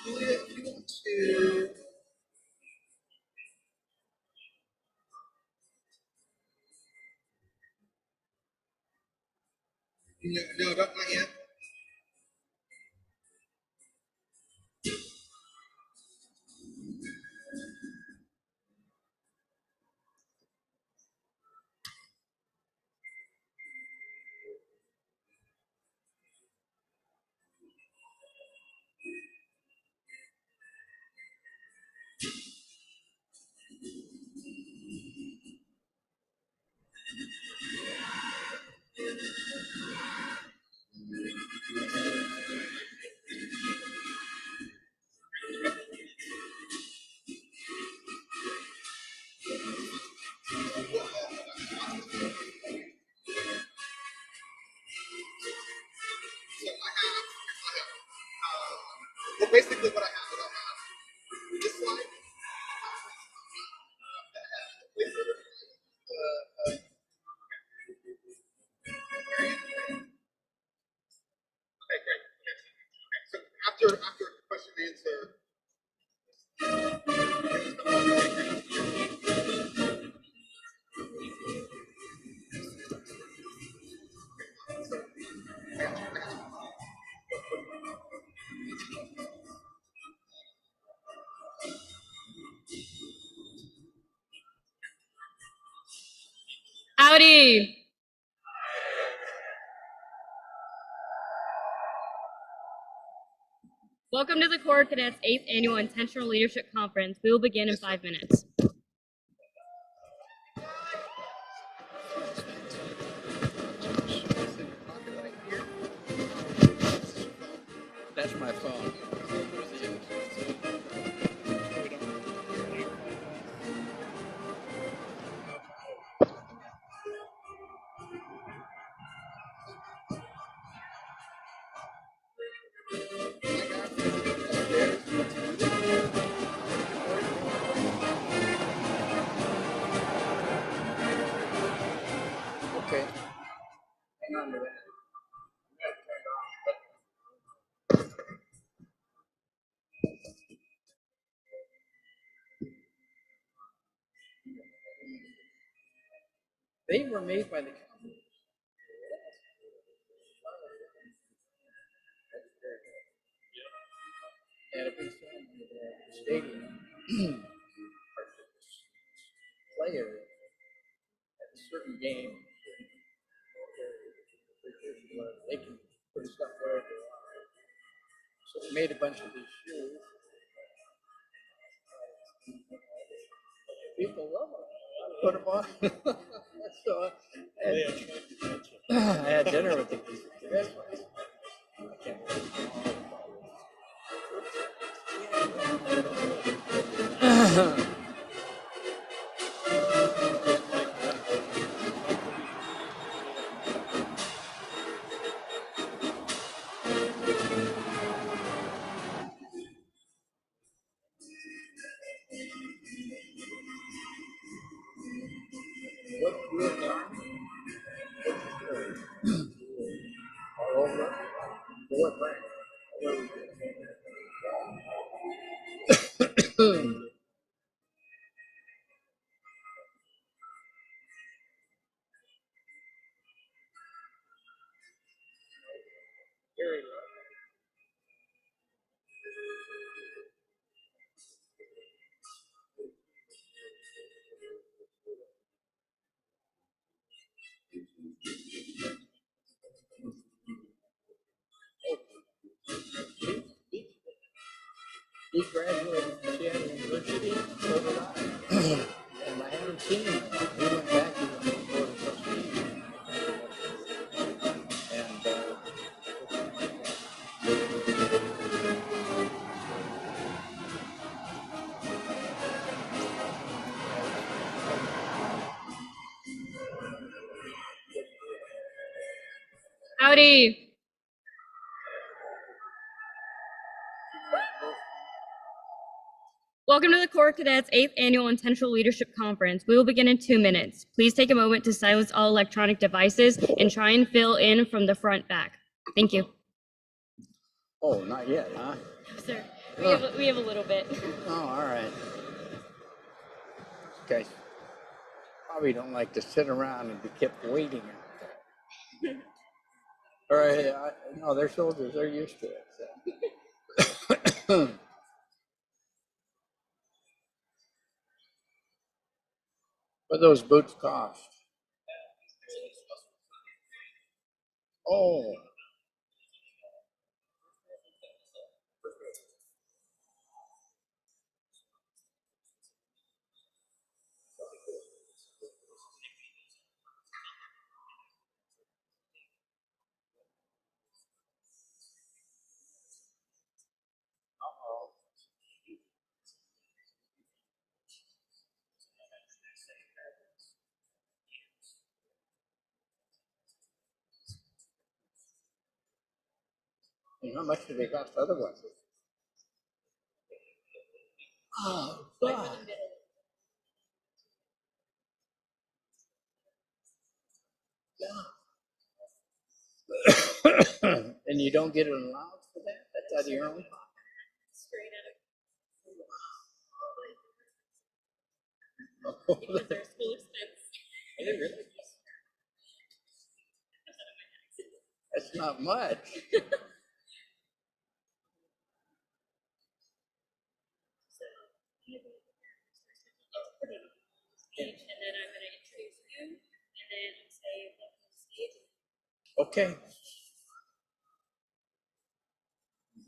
Julia, if you want to. No, not yet. Well, basically what I have is I have this slide. Okay, great. Okay, so after question and answer. Howdy. Welcome to the Corps of Cadets 8th Annual Intentional Leadership Conference. We will begin in 5 minutes. That's my phone. Okay. Hang on to that. They were made by the company. And if it's a stadium, player at a certain game, they can put stuff wherever they want. So they made a bunch of these shoes. People love them. Put them on. So I had dinner with the kids. All over. He graduated from Seattle University, so did I. And I haven't seen him. He went back to the board of trustees. And Howdy. Welcome to the Corps Cadets 8th Annual Intentional Leadership Conference. We will begin in 2 minutes. Please take a moment to silence all electronic devices and try and fill in from the front back. Thank you. oh, not yet, huh? Sir, we have a little bit. Oh, all right. Guys probably don't like to sit around and be kept waiting. All right, no, they're soldiers. They're used to it. So. What those boots cost? Oh. How much do they cost otherwise? Oh, God. And you don't get an allowance for that? That's out of your own pocket. Straight out of Oh, because they're school expense. that's not much. And then I'm going to introduce you and then say welcome to the stage. Okay.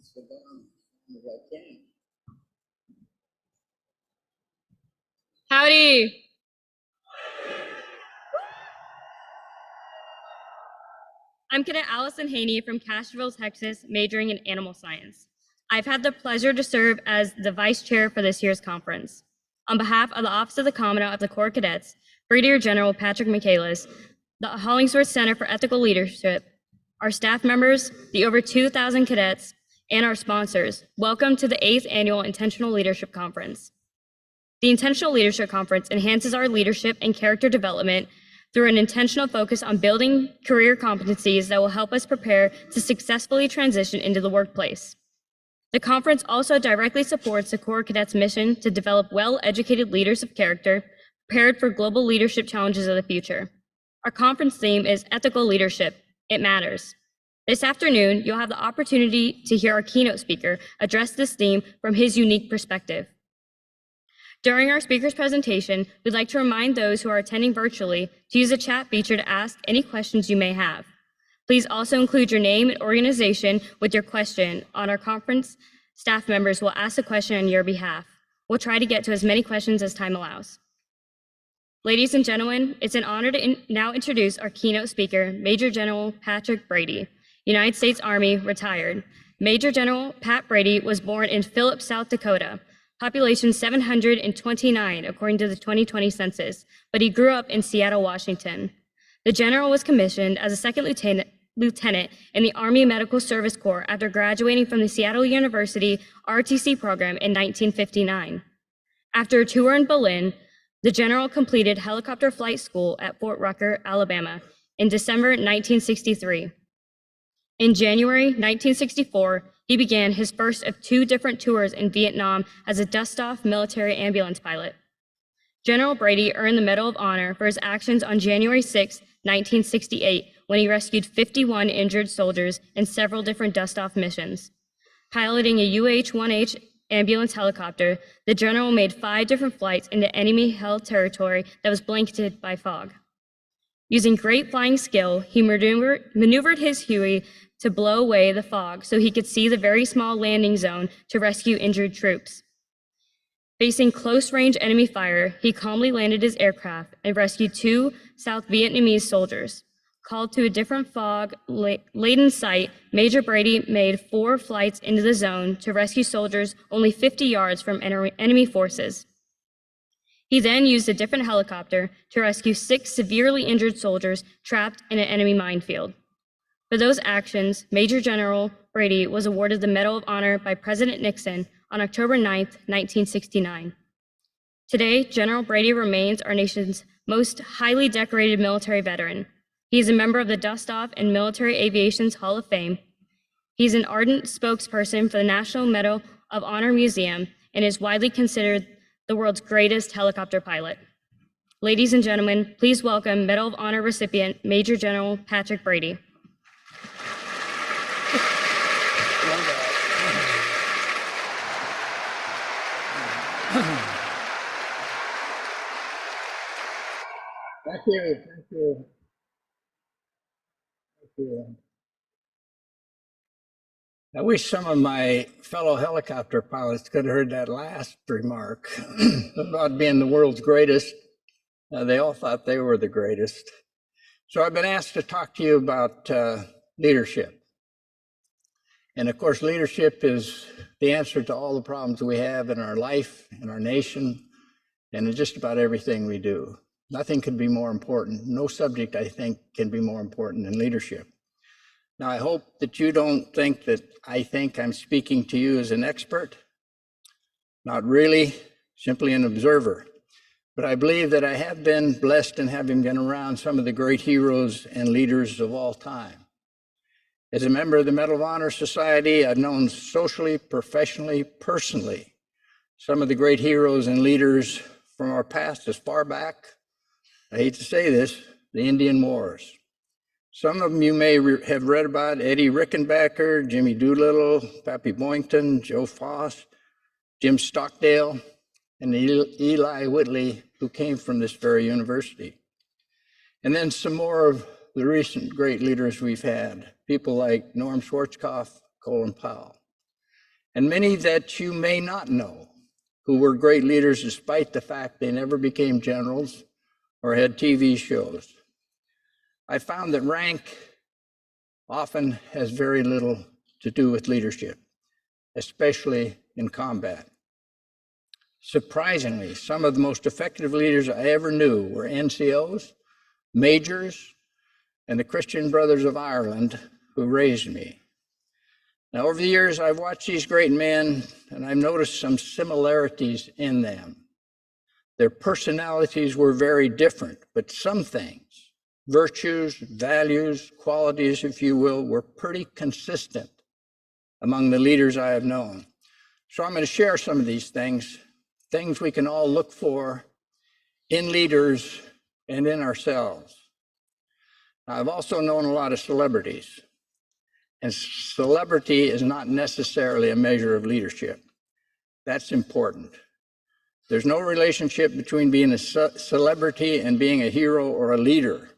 Sit down as I can. I'm Cadet Allison Haney from Castroville, Texas, majoring in animal science. I've had the pleasure to serve as the vice chair for this year's conference. On behalf of the Office of the Commandant of the Corps Cadets, Brigadier General Patrick Michaelis, the Hollingsworth Center for Ethical Leadership, our staff members, the over 2,000 cadets, and our sponsors, welcome to the 8th Annual Intentional Leadership Conference. The Intentional Leadership Conference enhances our leadership and character development through an intentional focus on building career competencies that will help us prepare to successfully transition into the workplace. The conference also directly supports the Corps Cadets' mission to develop well-educated leaders of character, prepared for global leadership challenges of the future. Our conference theme is Ethical Leadership. It matters. This afternoon, you'll have the opportunity to hear our keynote speaker address this theme from his unique perspective. During our speaker's presentation, we'd like to remind those who are attending virtually to use the chat feature to ask any questions you may have. Please also include your name and organization with your question. On our conference, staff members will ask a question on your behalf. We'll try to get to as many questions as time allows. Ladies and gentlemen, it's an honor to now introduce our keynote speaker, Major General Patrick Brady, United States Army, retired. Major General Pat Brady was born in Phillips, South Dakota, population 729 according to the 2020 census, but he grew up in Seattle, Washington. The general was commissioned as a second lieutenant in the Army Medical Service Corps after graduating from the Seattle University RTC program in 1959. After a tour in Berlin, the general completed helicopter flight school at Fort Rucker, Alabama in December 1963. In January 1964, he began his first of 2 different tours in Vietnam as a dust-off military ambulance pilot. General Brady earned the Medal of Honor for his actions on January 6, 1968, when he rescued 51 injured soldiers in several different dust-off missions. Piloting a UH-1H ambulance helicopter, the general made 5 different flights into enemy-held territory that was blanketed by fog. Using great flying skill, he maneuvered his Huey to blow away the fog so he could see the very small landing zone to rescue injured troops. Facing close-range enemy fire, he calmly landed his aircraft and rescued 2 South Vietnamese soldiers. Called to a different fog-laden site, Major Brady made 4 flights into the zone to rescue soldiers only 50 yards from enemy forces. He then used a different helicopter to rescue 6 severely injured soldiers trapped in an enemy minefield. For those actions, Major General Brady was awarded the Medal of Honor by President Nixon on October 9, 1969. Today, General Brady remains our nation's most highly decorated military veteran. He is a member of the Dust Off and Military Aviation's Hall of Fame. He's an ardent spokesperson for the National Medal of Honor Museum and is widely considered the world's greatest helicopter pilot. Ladies and gentlemen, please welcome Medal of Honor recipient, Major General Patrick Brady. Thank you, thank you. Thank you. I wish some of my fellow helicopter pilots could have heard that last remark about being the world's greatest. They all thought they were the greatest. So I've been asked to talk to you about leadership. And of course, leadership is the answer to all the problems we have in our life, in our nation, and in just about everything we do. Nothing could be more important. No subject, I think, can be more important than leadership. Now, I hope that you don't think that I think I'm speaking to you as an expert. Not really, simply an observer. But I believe that I have been blessed in having been around some of the great heroes and leaders of all time. As a member of the Medal of Honor Society, I've known socially, professionally, personally, some of the great heroes and leaders from our past as far back, I hate to say this, the Indian Wars. Some of you may have read about Eddie Rickenbacker, Jimmy Doolittle, Pappy Boynton, Joe Foss, Jim Stockdale, and Eli Whitley, who came from this very university. And then some more of the recent great leaders we've had, people like Norm Schwarzkopf, Colin Powell, and many that you may not know, who were great leaders despite the fact they never became generals or had TV shows. I found that rank often has very little to do with leadership, especially in combat. Surprisingly, some of the most effective leaders I ever knew were NCOs, majors, and the Christian Brothers of Ireland who raised me. Now, over the years, I've watched these great men, and I've noticed some similarities in them. Their personalities were very different, but some things, virtues, values, qualities, if you will, were pretty consistent among the leaders I have known. So I'm going to share some of these things we can all look for in leaders and in ourselves. Now, I've also known a lot of celebrities, and celebrity is not necessarily a measure of leadership. That's important. There's no relationship between being a celebrity and being a hero or a leader.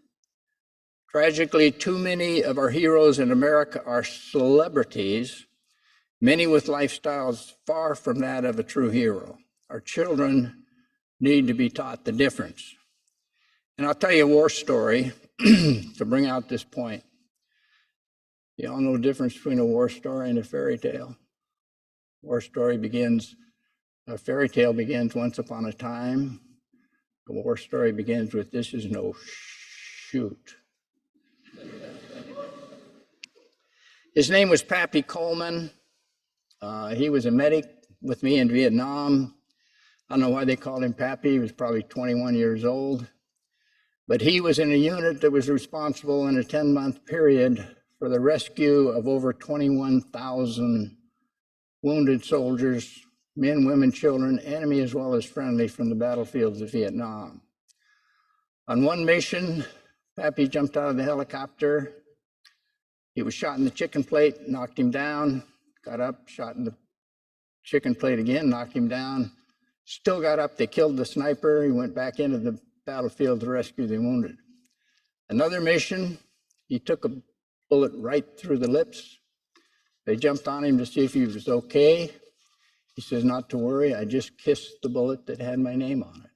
Tragically, too many of our heroes in America are celebrities, many with lifestyles far from that of a true hero. Our children need to be taught the difference. And I'll tell you a war story to bring out this point. You all know the difference between a war story and a fairy tale. A fairy tale begins once upon a time. A war story begins with this is no shoot. His name was Pappy Coleman. He was a medic with me in Vietnam. I don't know why they called him Pappy. He was probably 21 years old. But he was in a unit that was responsible in a 10-month period for the rescue of over 21,000 wounded soldiers, men, women, children, enemy as well as friendly, from the battlefields of Vietnam. On one mission, Pappy jumped out of the helicopter. He was shot in the chicken plate, knocked him down, got up, shot in the chicken plate again, knocked him down, still got up. They killed the sniper. He went back into the battlefield to rescue the wounded. Another mission, he took a bullet right through the lips. They jumped on him to see if he was okay. He says, not to worry, I just kissed the bullet that had my name on it.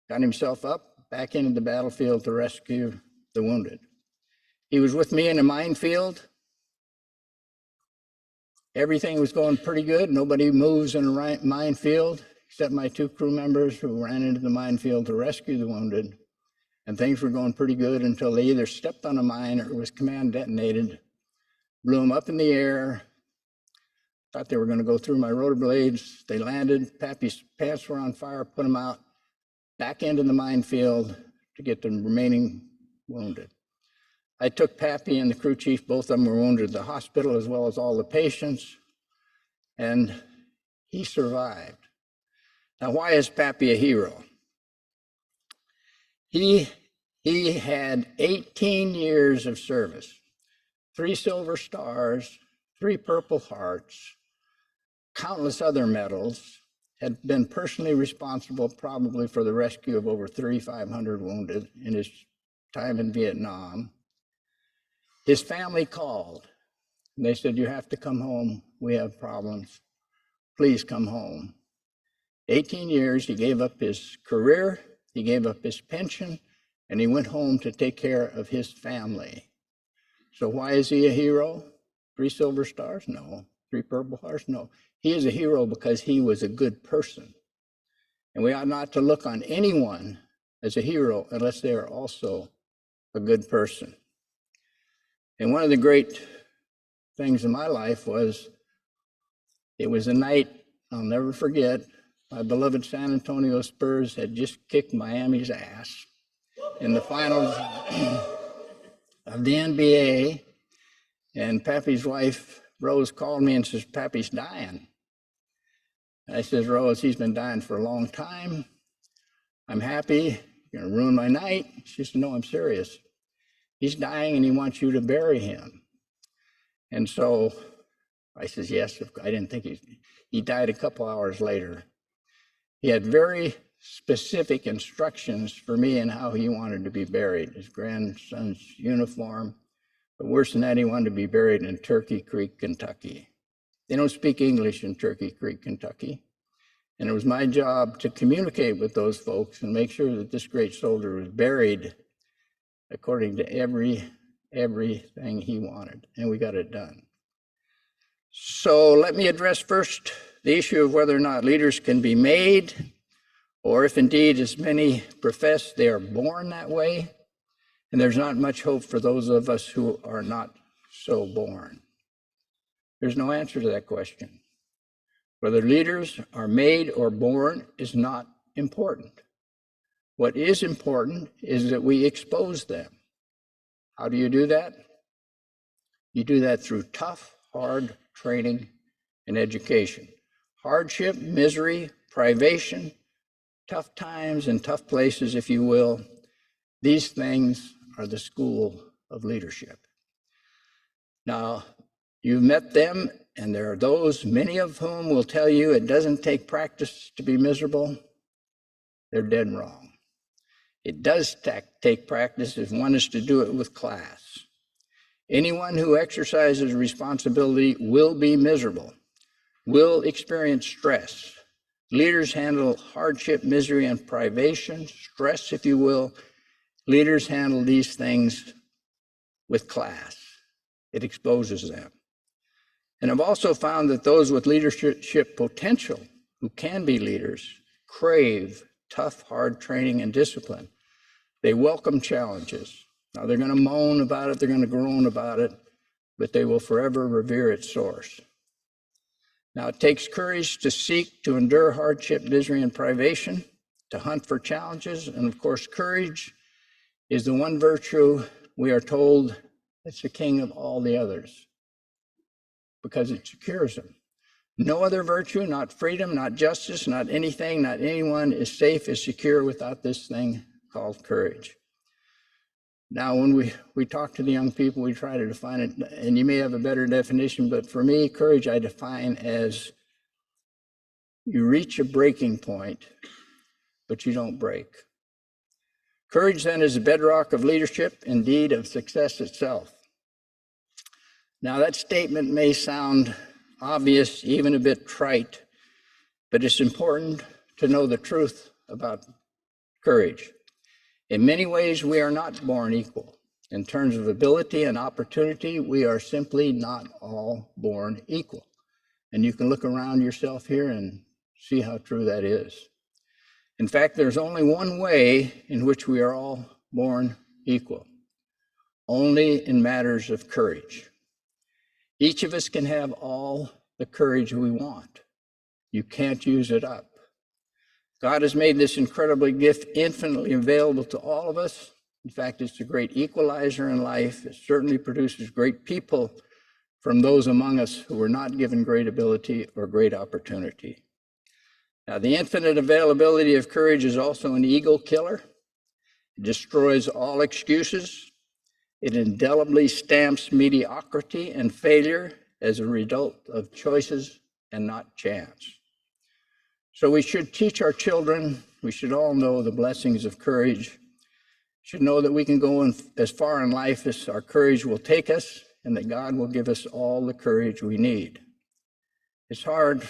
Got himself up, back into the battlefield to rescue the wounded. He was with me in a minefield. Everything was going pretty good. Nobody moves in a minefield except my two crew members who ran into the minefield to rescue the wounded. And things were going pretty good until they either stepped on a mine or it was command detonated, blew them up in the air. Thought they were going to go through my rotor blades. They landed. Pappy's pants were on fire, put them out, back into the minefield to get the remaining wounded. I took Pappy and the crew chief, both of them were wounded at the hospital as well as all the patients, and he survived. Now, why is Pappy a hero? He had 18 years of service, 3 Silver Stars, 3 Purple Hearts, countless other medals, had been personally responsible probably for the rescue of over 3,500 wounded in his time in Vietnam. His family called, and they said, you have to come home. We have problems. Please come home. 18 years, he gave up his career, he gave up his pension, and he went home to take care of his family. So why is he a hero? 3 Silver Stars? No. 3 Purple Hearts? No. He is a hero because he was a good person. And we ought not to look on anyone as a hero unless they are also a good person. And one of the great things in my life was, it was a night I'll never forget. My beloved San Antonio Spurs had just kicked Miami's ass in the finals of the NBA. And Pappy's wife, Rose, called me and says, Pappy's dying. I says, Rose, he's been dying for a long time. I'm happy. You're going to ruin my night. She said, no, I'm serious. He's dying and he wants you to bury him. And so I says, yes. I didn't think he died a couple hours later. He had very specific instructions for me and how he wanted to be buried. His grandson's uniform. But worse than that, he wanted to be buried in Turkey Creek, Kentucky. They don't speak English in Turkey Creek, Kentucky. And it was my job to communicate with those folks and make sure that this great soldier was buried according to every everything he wanted, and we got it done. So let me address first the issue of whether or not leaders can be made, or if indeed, as many profess, they are born that way, and there's not much hope for those of us who are not so born. There's no answer to that question. Whether leaders are made or born is not important. What is important is that we expose them. How do you do that? You do that through tough, hard training and education. Hardship, misery, privation, tough times and tough places, if you will, these things are the school of leadership. Now, you've met them, and there are those, many of whom will tell you it doesn't take practice to be miserable. They're dead wrong. It does take practice if one is to do it with class. Anyone who exercises responsibility will be miserable, will experience stress. Leaders handle hardship, misery, and privation, stress, if you will. Leaders handle these things with class. It exposes them. And I've also found that those with leadership potential who can be leaders crave tough, hard training and discipline. They welcome challenges. Now, they're going to moan about it, they're going to groan about it, but they will forever revere its source. Now, it takes courage to seek to endure hardship, misery, and privation, to hunt for challenges, and of course, courage is the one virtue we are told that's the king of all the others, because it secures them. No other virtue, not freedom, not justice, not anything, not anyone is safe, is secure without this thing called courage. Now, when we talk to the young people, we try to define it, and you may have a better definition, but for me, courage I define as you reach a breaking point, but you don't break. Courage then is the bedrock of leadership, indeed of success itself. Now, that statement may sound obvious, even a bit trite, but it's important to know the truth about courage. In many ways, we are not born equal. In terms of ability and opportunity, we are simply not all born equal. And you can look around yourself here and see how true that is. In fact, there's only one way in which we are all born equal, only in matters of courage. Each of us can have all the courage we want. You can't use it up. God has made this incredible gift infinitely available to all of us. In fact, it's a great equalizer in life. It certainly produces great people from those among us who were not given great ability or great opportunity. Now, the infinite availability of courage is also an ego killer. It destroys all excuses. It indelibly stamps mediocrity and failure as a result of choices and not chance. So we should teach our children, we should all know the blessings of courage, should know that we can go as far in life as our courage will take us, and that God will give us all the courage we need. It's hard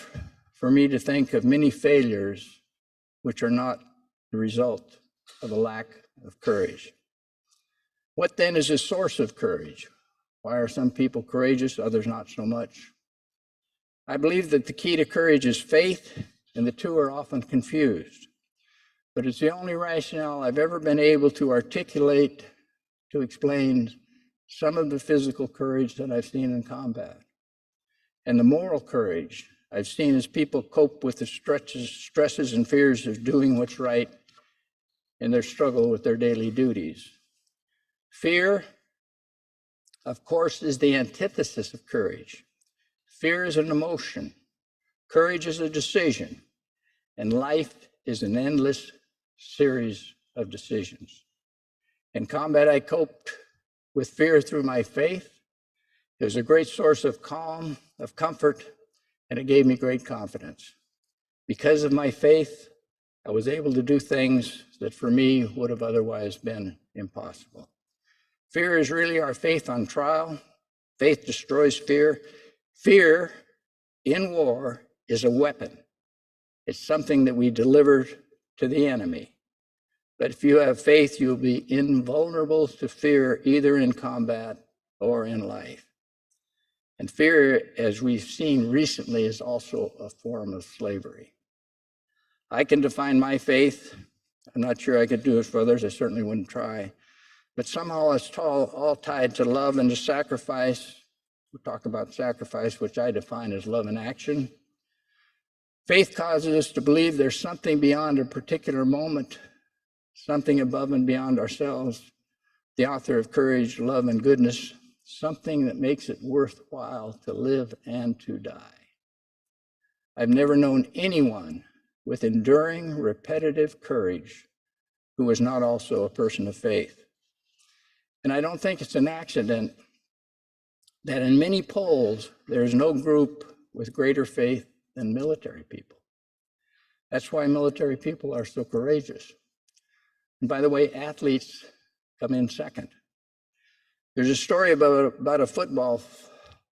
for me to think of many failures which are not the result of a lack of courage. What then is the source of courage? Why are some people courageous, others not so much? I believe that the key to courage is faith, and the two are often confused. But it's the only rationale I've ever been able to articulate to explain some of the physical courage that I've seen in combat. And the moral courage I've seen as people cope with the stresses and fears of doing what's right in their struggle with their daily duties. Fear, of course, is the antithesis of courage. Fear is an emotion. Courage is a decision. And life is an endless series of decisions. In combat, I coped with fear through my faith. It was a great source of calm, of comfort, and it gave me great confidence. Because of my faith, I was able to do things that for me would have otherwise been impossible. Fear is really our faith on trial. Faith destroys fear. Fear in war is a weapon. It's something that we deliver to the enemy. But if you have faith, you'll be invulnerable to fear, either in combat or in life. And fear, as we've seen recently, is also a form of slavery. I can define my faith. I'm not sure I could do it for others. I certainly wouldn't try. But somehow it's all tied to love and to sacrifice. We talk about sacrifice, which I define as love in action. Faith causes us to believe there's something beyond a particular moment, something above and beyond ourselves. The author of Courage, Love, and Goodness, something that makes it worthwhile to live and to die. I've never known anyone with enduring, repetitive courage who was not also a person of faith. And I don't think it's an accident that in many polls, there's no group with greater faith than military people. That's why military people are so courageous. And by the way, athletes come in second. There's a story about a football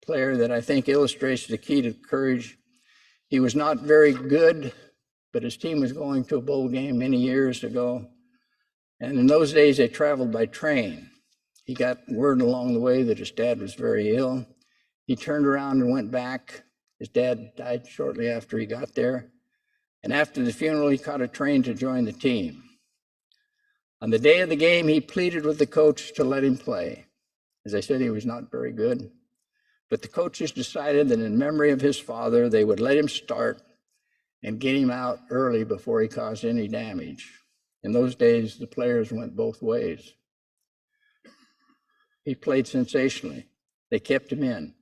player that I think illustrates the key to courage. He was not very good, but his team was going to a bowl game many years ago. And in those days, they traveled by train. He got word along the way that his dad was very ill. He turned around and went back. His dad died shortly after he got there. And after the funeral, he caught a train to join the team. On the day of the game, he pleaded with the coach to let him play. As I said, he was not very good. But the coaches decided that in memory of his father, they would let him start and get him out early before he caused any damage. In those days, the players went both ways. He played sensationally. They kept him in.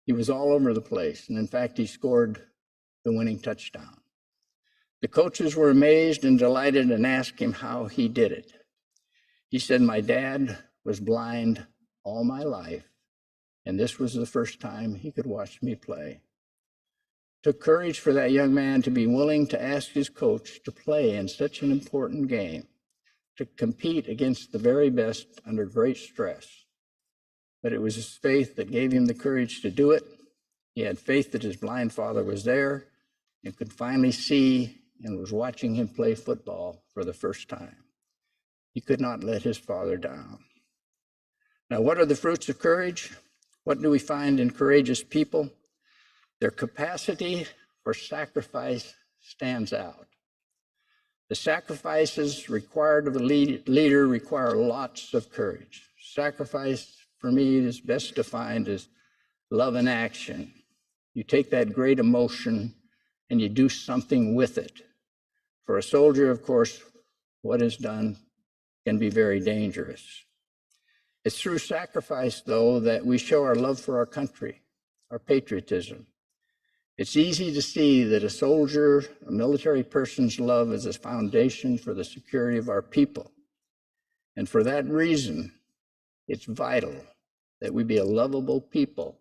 He was all over the place. And in fact, he scored the winning touchdown. The coaches were amazed and delighted and asked him how he did it. He said, "My dad was blind all my life, and this was the first time he could watch me play." It took courage for that young man to be willing to ask his coach to play in such an important game, to compete against the very best under great stress. But it was his faith that gave him the courage to do it. He had faith that his blind father was there and could finally see and was watching him play football for the first time. He could not let his father down. Now, what are the fruits of courage? What do we find in courageous people? Their capacity for sacrifice stands out. The sacrifices required of a leader require lots of courage. Sacrifice, for me, is best defined as love in action. You take that great emotion and you do something with it. For a soldier, of course, what is done can be very dangerous. It's through sacrifice, though, that we show our love for our country, our patriotism. It's easy to see that a soldier, a military person's love is a foundation for the security of our people. And for that reason, it's vital that we be a lovable people,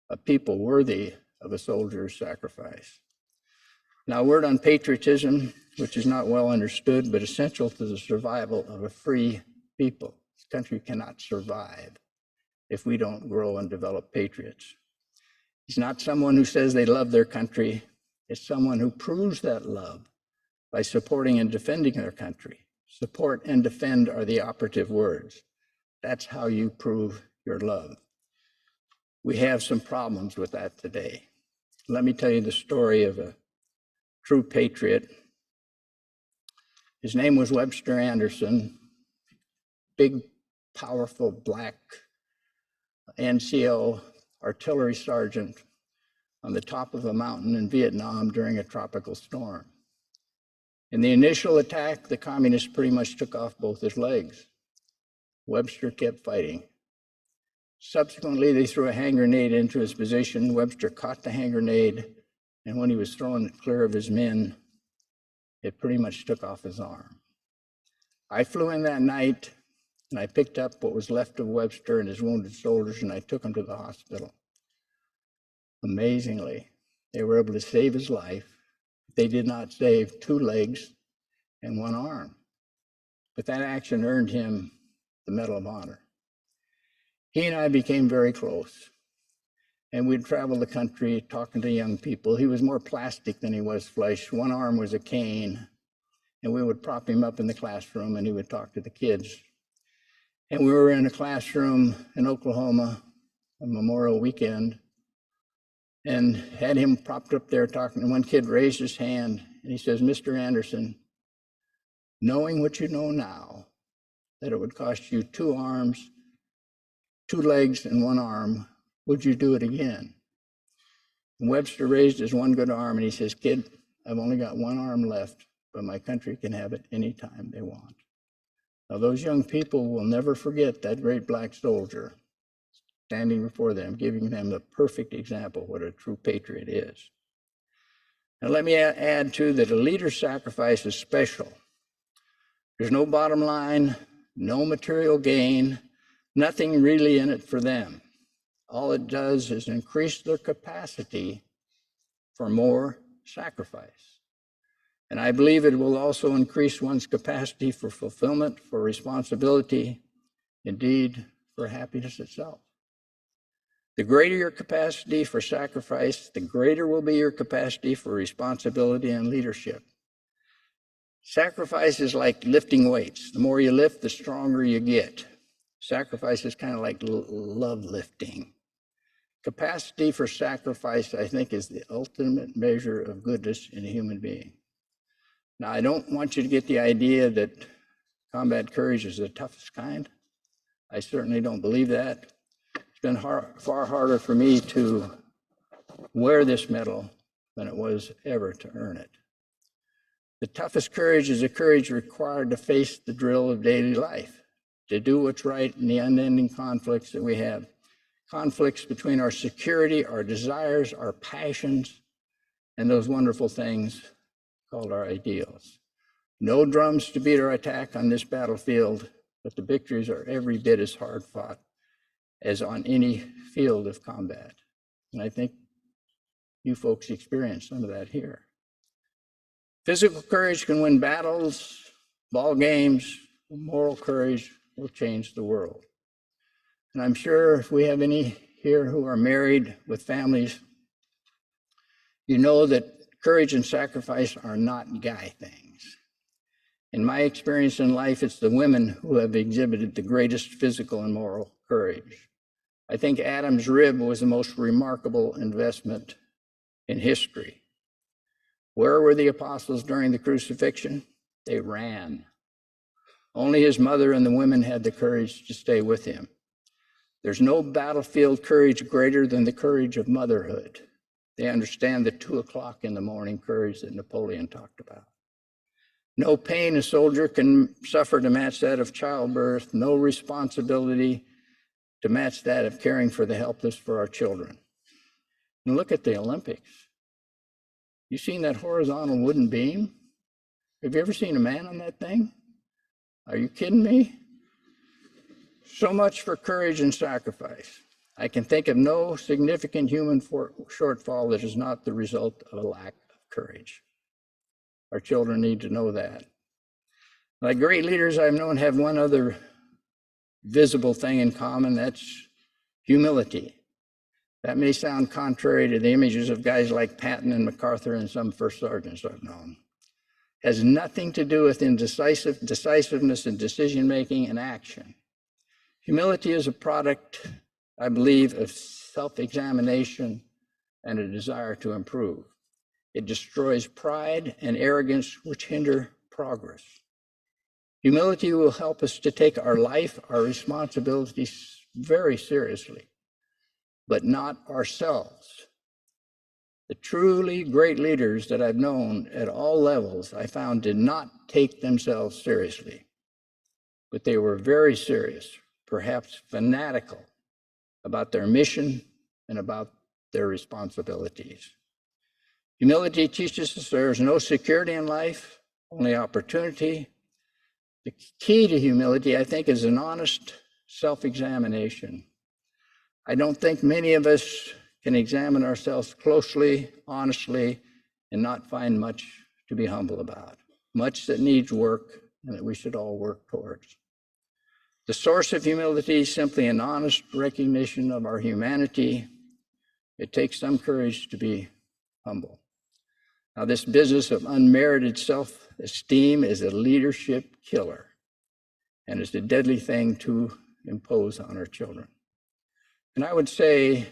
a people worthy of a soldier's sacrifice. Now, a word on patriotism, which is not well understood, but essential to the survival of a free people. This country cannot survive if we don't grow and develop patriots. It's not someone who says they love their country. It's someone who proves that love by supporting and defending their country. Support and defend are the operative words. That's how you prove your love. We have some problems with that today. Let me tell you the story of a true patriot. His name was Webster Anderson, big, powerful black NCO artillery sergeant on the top of a mountain in Vietnam during a tropical storm. In the initial attack, the communists pretty much took off both his legs. Webster kept fighting. Subsequently, they threw a hand grenade into his position. Webster caught the hand grenade, and when he was throwing it clear of his men, it pretty much took off his arm. I flew in that night, and I picked up what was left of Webster and his wounded soldiers, and I took him to the hospital. Amazingly, they were able to save his life. They did not save 2 legs and 1 arm, but that action earned him the Medal of Honor. He and I became very close, and we'd travel the country talking to young people. He was more plastic than he was flesh. 1 arm was a cane, and we would prop him up in the classroom and he would talk to the kids. And we were in a classroom in Oklahoma on Memorial Weekend and had him propped up there talking. And one kid raised his hand and he says, "Mr. Anderson, knowing what you know now, that it would cost you 2 arms, 2 legs, and 1 arm, would you do it again?" And Webster raised his one good arm and he says, "Kid, I've only got 1 arm left, but my country can have it anytime they want." Now, those young people will never forget that great black soldier standing before them, giving them the perfect example of what a true patriot is. Now, let me add too that a leader's sacrifice is special. There's no bottom line, no material gain, nothing really in it for them. All it does is increase their capacity for more sacrifice. And I believe it will also increase one's capacity for fulfillment, for responsibility, indeed, for happiness itself. The greater your capacity for sacrifice, the greater will be your capacity for responsibility and leadership. Sacrifice is like lifting weights. The more you lift, the stronger you get. Sacrifice is kind of like love lifting. Capacity for sacrifice, I think, is the ultimate measure of goodness in a human being. Now, I don't want you to get the idea that combat courage is the toughest kind. I certainly don't believe that. It's been far harder for me to wear this medal than it was ever to earn it. The toughest courage is the courage required to face the drill of daily life, to do what's right in the unending conflicts that we have. Conflicts between our security, our desires, our passions, and those wonderful things called our ideals. No drums to beat our attack on this battlefield, but the victories are every bit as hard fought as on any field of combat. And I think you folks experience some of that here. Physical courage can win battles, ball games. Moral courage will change the world. And I'm sure if we have any here who are married with families, you know that courage and sacrifice are not guy things. In my experience in life, it's the women who have exhibited the greatest physical and moral courage. I think Adam's rib was the most remarkable investment in history. Where were the apostles during the crucifixion? They ran. Only his mother and the women had the courage to stay with him. There's no battlefield courage greater than the courage of motherhood. They understand the 2 o'clock in the morning courage that Napoleon talked about. No pain a soldier can suffer to match that of childbirth, no responsibility to match that of caring for the helpless, for our children. And look at the Olympics. You seen that horizontal wooden beam? Have you ever seen a man on that thing? Are you kidding me? So much for courage and sacrifice. I can think of no significant human shortfall that is not the result of a lack of courage. Our children need to know that. Like great leaders I've known have one other visible thing in common, that's humility. That may sound contrary to the images of guys like Patton and MacArthur and some first sergeants I've known. It has nothing to do with decisiveness in decision-making and action. Humility is a product, I believe, of self-examination and a desire to improve. It destroys pride and arrogance, which hinder progress. Humility will help us to take our life, our responsibilities very seriously, but not ourselves. The truly great leaders that I've known at all levels, I found, did not take themselves seriously, but they were very serious, perhaps fanatical, about their mission and about their responsibilities. Humility teaches us there's no security in life, only opportunity. The key to humility, I think, is an honest self-examination. I don't think many of us can examine ourselves closely, honestly, and not find much to be humble about, much that needs work and that we should all work towards. The source of humility is simply an honest recognition of our humanity. It takes some courage to be humble. Now, this business of unmerited self-esteem is a leadership killer, and it's a deadly thing to impose on our children. And I would say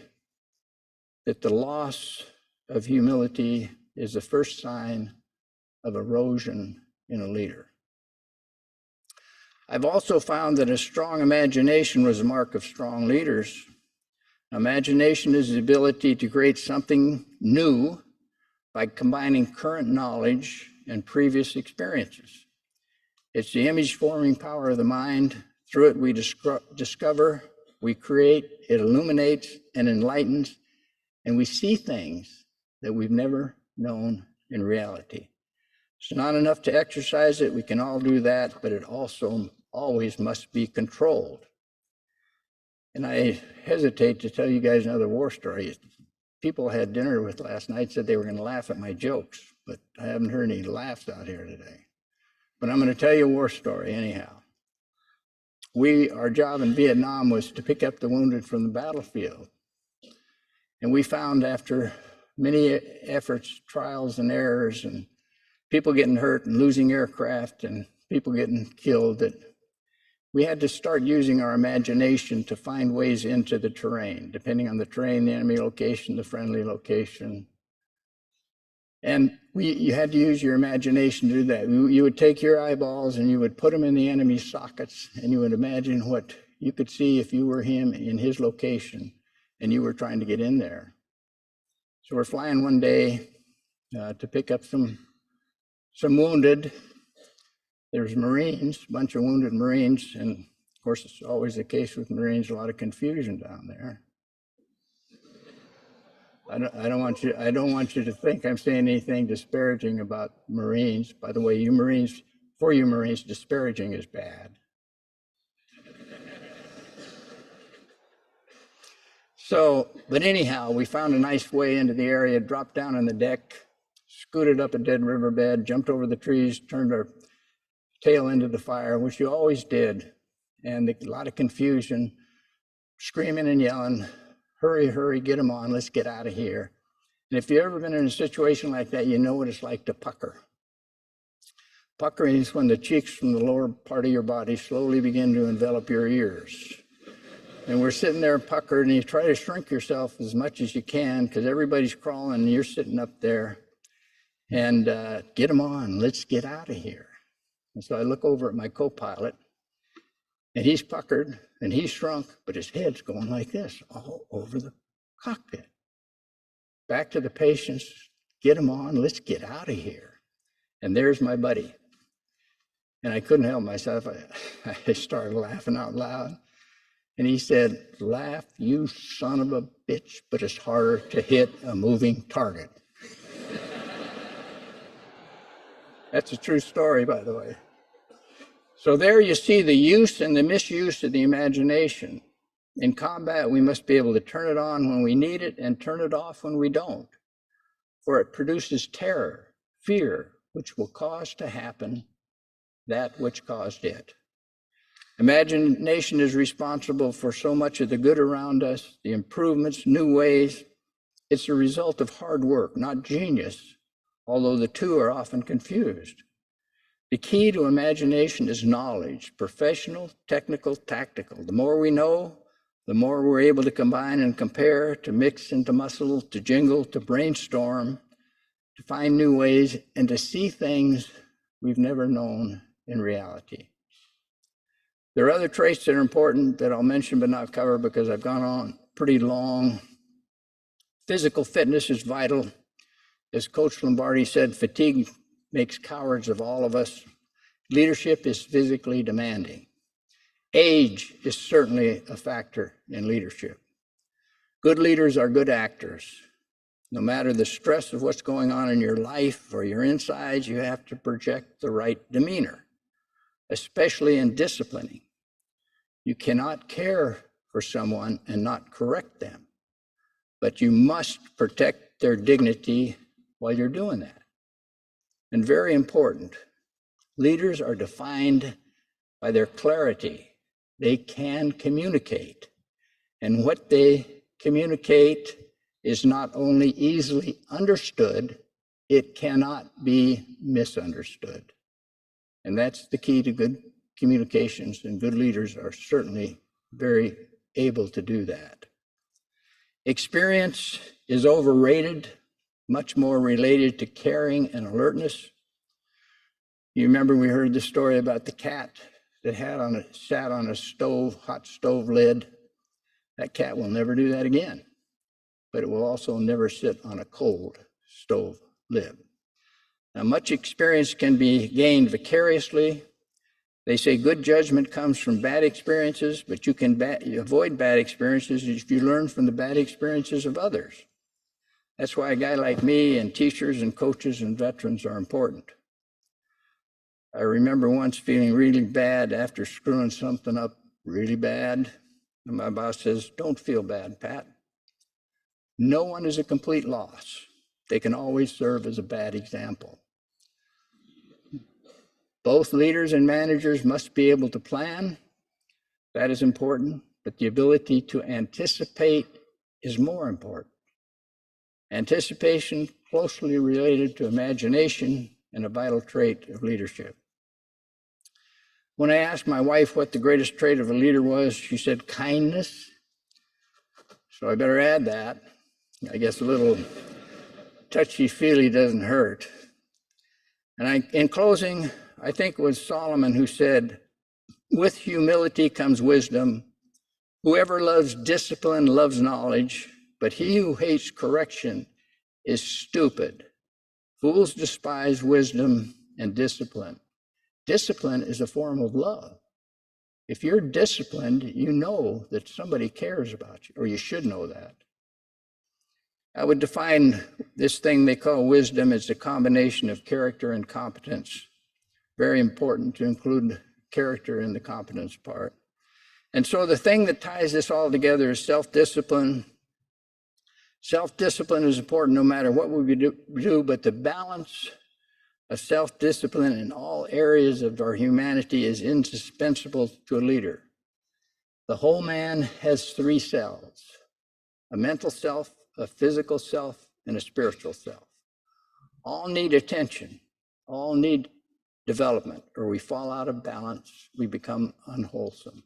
that the loss of humility is the first sign of erosion in a leader. I've also found that a strong imagination was a mark of strong leaders. Imagination is the ability to create something new by combining current knowledge and previous experiences. It's the image-forming power of the mind. Through it, we discover, we create, it illuminates and enlightens, and we see things that we've never known in reality. It's not enough to exercise it. We can all do that, but it also always must be controlled. And I hesitate to tell you guys another war story. People I had dinner with last night said they were going to laugh at my jokes, but I haven't heard any laughs out here today. But I'm going to tell you a war story anyhow. Our job in Vietnam was to pick up the wounded from the battlefield. And we found after many efforts, trials and errors, and people getting hurt and losing aircraft and people getting killed, that we had to start using our imagination to find ways into the terrain, depending on the terrain, the enemy location, the friendly location. And you had to use your imagination to do that. You would take your eyeballs and you would put them in the enemy's sockets, and you would imagine what you could see if you were him in his location and you were trying to get in there. So we're flying one day to pick up some wounded. There's Marines, a bunch of wounded Marines, and of course it's always the case with Marines, a lot of confusion down there. I don't want you to think I'm saying anything disparaging about Marines. By the way, for you Marines, disparaging is bad. But anyhow, we found a nice way into the area, dropped down on the deck, scooted up a dead riverbed, jumped over the trees, turned our tail into the fire, which you always did, and a lot of confusion, screaming and yelling, hurry, hurry, get them on, let's get out of here. And if you've ever been in a situation like that, you know what it's like to pucker. Puckering is when the cheeks from the lower part of your body slowly begin to envelop your ears. And we're sitting there puckered, and you try to shrink yourself as much as you can because everybody's crawling and you're sitting up there. And get them on, let's get out of here. And so I look over at my co-pilot, and he's puckered and he's shrunk, but his head's going like this all over the cockpit. Back to the patients, get them on, let's get out of here. And there's my buddy. And I couldn't help myself. I started laughing out loud. And he said, laugh, you son of a bitch, but it's harder to hit a moving target. That's a true story, by the way. So there you see the use and the misuse of the imagination. In combat, we must be able to turn it on when we need it and turn it off when we don't, for it produces terror, fear, which will cause to happen that which caused it. Imagination is responsible for so much of the good around us, the improvements, new ways. It's a result of hard work, not genius, although the two are often confused. The key to imagination is knowledge, professional, technical, tactical. The more we know, the more we're able to combine and compare, to mix and to muscle, to jingle, to brainstorm, to find new ways, and to see things we've never known in reality. There are other traits that are important that I'll mention but not cover because I've gone on pretty long. Physical fitness is vital. As Coach Lombardi said, fatigue makes cowards of all of us. Leadership is physically demanding. Age is certainly a factor in leadership. Good leaders are good actors. No matter the stress of what's going on in your life or your insides, you have to project the right demeanor, especially in disciplining. You cannot care for someone and not correct them, but you must protect their dignity while you're doing that. And very important, leaders are defined by their clarity. They can communicate, and what they communicate is not only easily understood, It cannot be misunderstood. And that's the key to good communications, and good leaders are certainly very able to do that. Experience is overrated, much more related to caring and alertness. You remember we heard the story about the cat that sat on a hot stove lid. That cat will never do that again, but it will also never sit on a cold stove lid. Now, much experience can be gained vicariously. They say good judgment comes from bad experiences, but you can avoid bad experiences if you learn from the bad experiences of others. That's why a guy like me and teachers and coaches and veterans are important. I remember once feeling really bad after screwing something up really bad. And my boss says, "Don't feel bad, Pat. No one is a complete loss. They can always serve as a bad example." Both leaders and managers must be able to plan. That is important, but the ability to anticipate is more important. Anticipation closely related to imagination and a vital trait of leadership. When I asked my wife what the greatest trait of a leader was, she said kindness. So I better add that. I guess a little touchy-feely doesn't hurt. And in closing, I think it was Solomon who said, "With humility comes wisdom. Whoever loves discipline loves knowledge, but he who hates correction is stupid. Fools despise wisdom and discipline." Discipline is a form of love. If you're disciplined, you know that somebody cares about you, or you should know that. I would define this thing they call wisdom as a combination of character and competence. Very important to include character in the competence part. And so the thing that ties this all together is self-discipline. Self-discipline is important no matter what we do, but the balance of self-discipline in all areas of our humanity is indispensable to a leader. The whole man has three selves: a mental self, a physical self, and a spiritual self. All need attention, all need development, or we fall out of balance, we become unwholesome.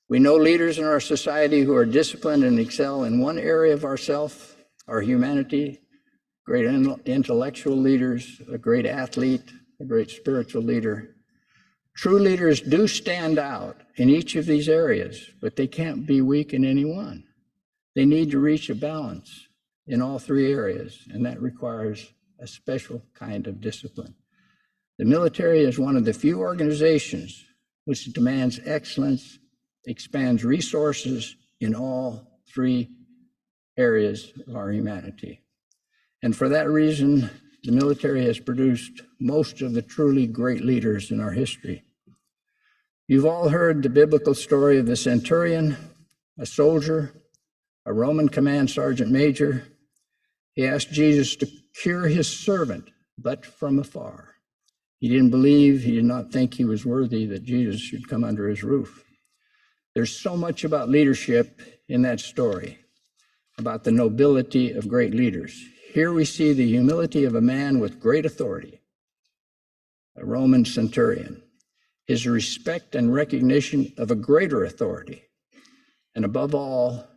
We know leaders in our society who are disciplined and excel in one area of ourself, our humanity, great intellectual leaders, a great athlete, a great spiritual leader. True leaders do stand out in each of these areas, but they can't be weak in any one. They need to reach a balance in all three areas, and that requires a special kind of discipline. The military is one of the few organizations which demands excellence, expands resources in all three areas of our humanity. And for that reason, the military has produced most of the truly great leaders in our history. You've all heard the biblical story of the centurion, a soldier, a Roman command sergeant major. He asked Jesus to cure his servant, but from afar. He didn't believe, he did not think he was worthy that Jesus should come under his roof. There's so much about leadership in that story, about the nobility of great leaders. Here we see the humility of a man with great authority, a Roman centurion, his respect and recognition of a greater authority, and above all,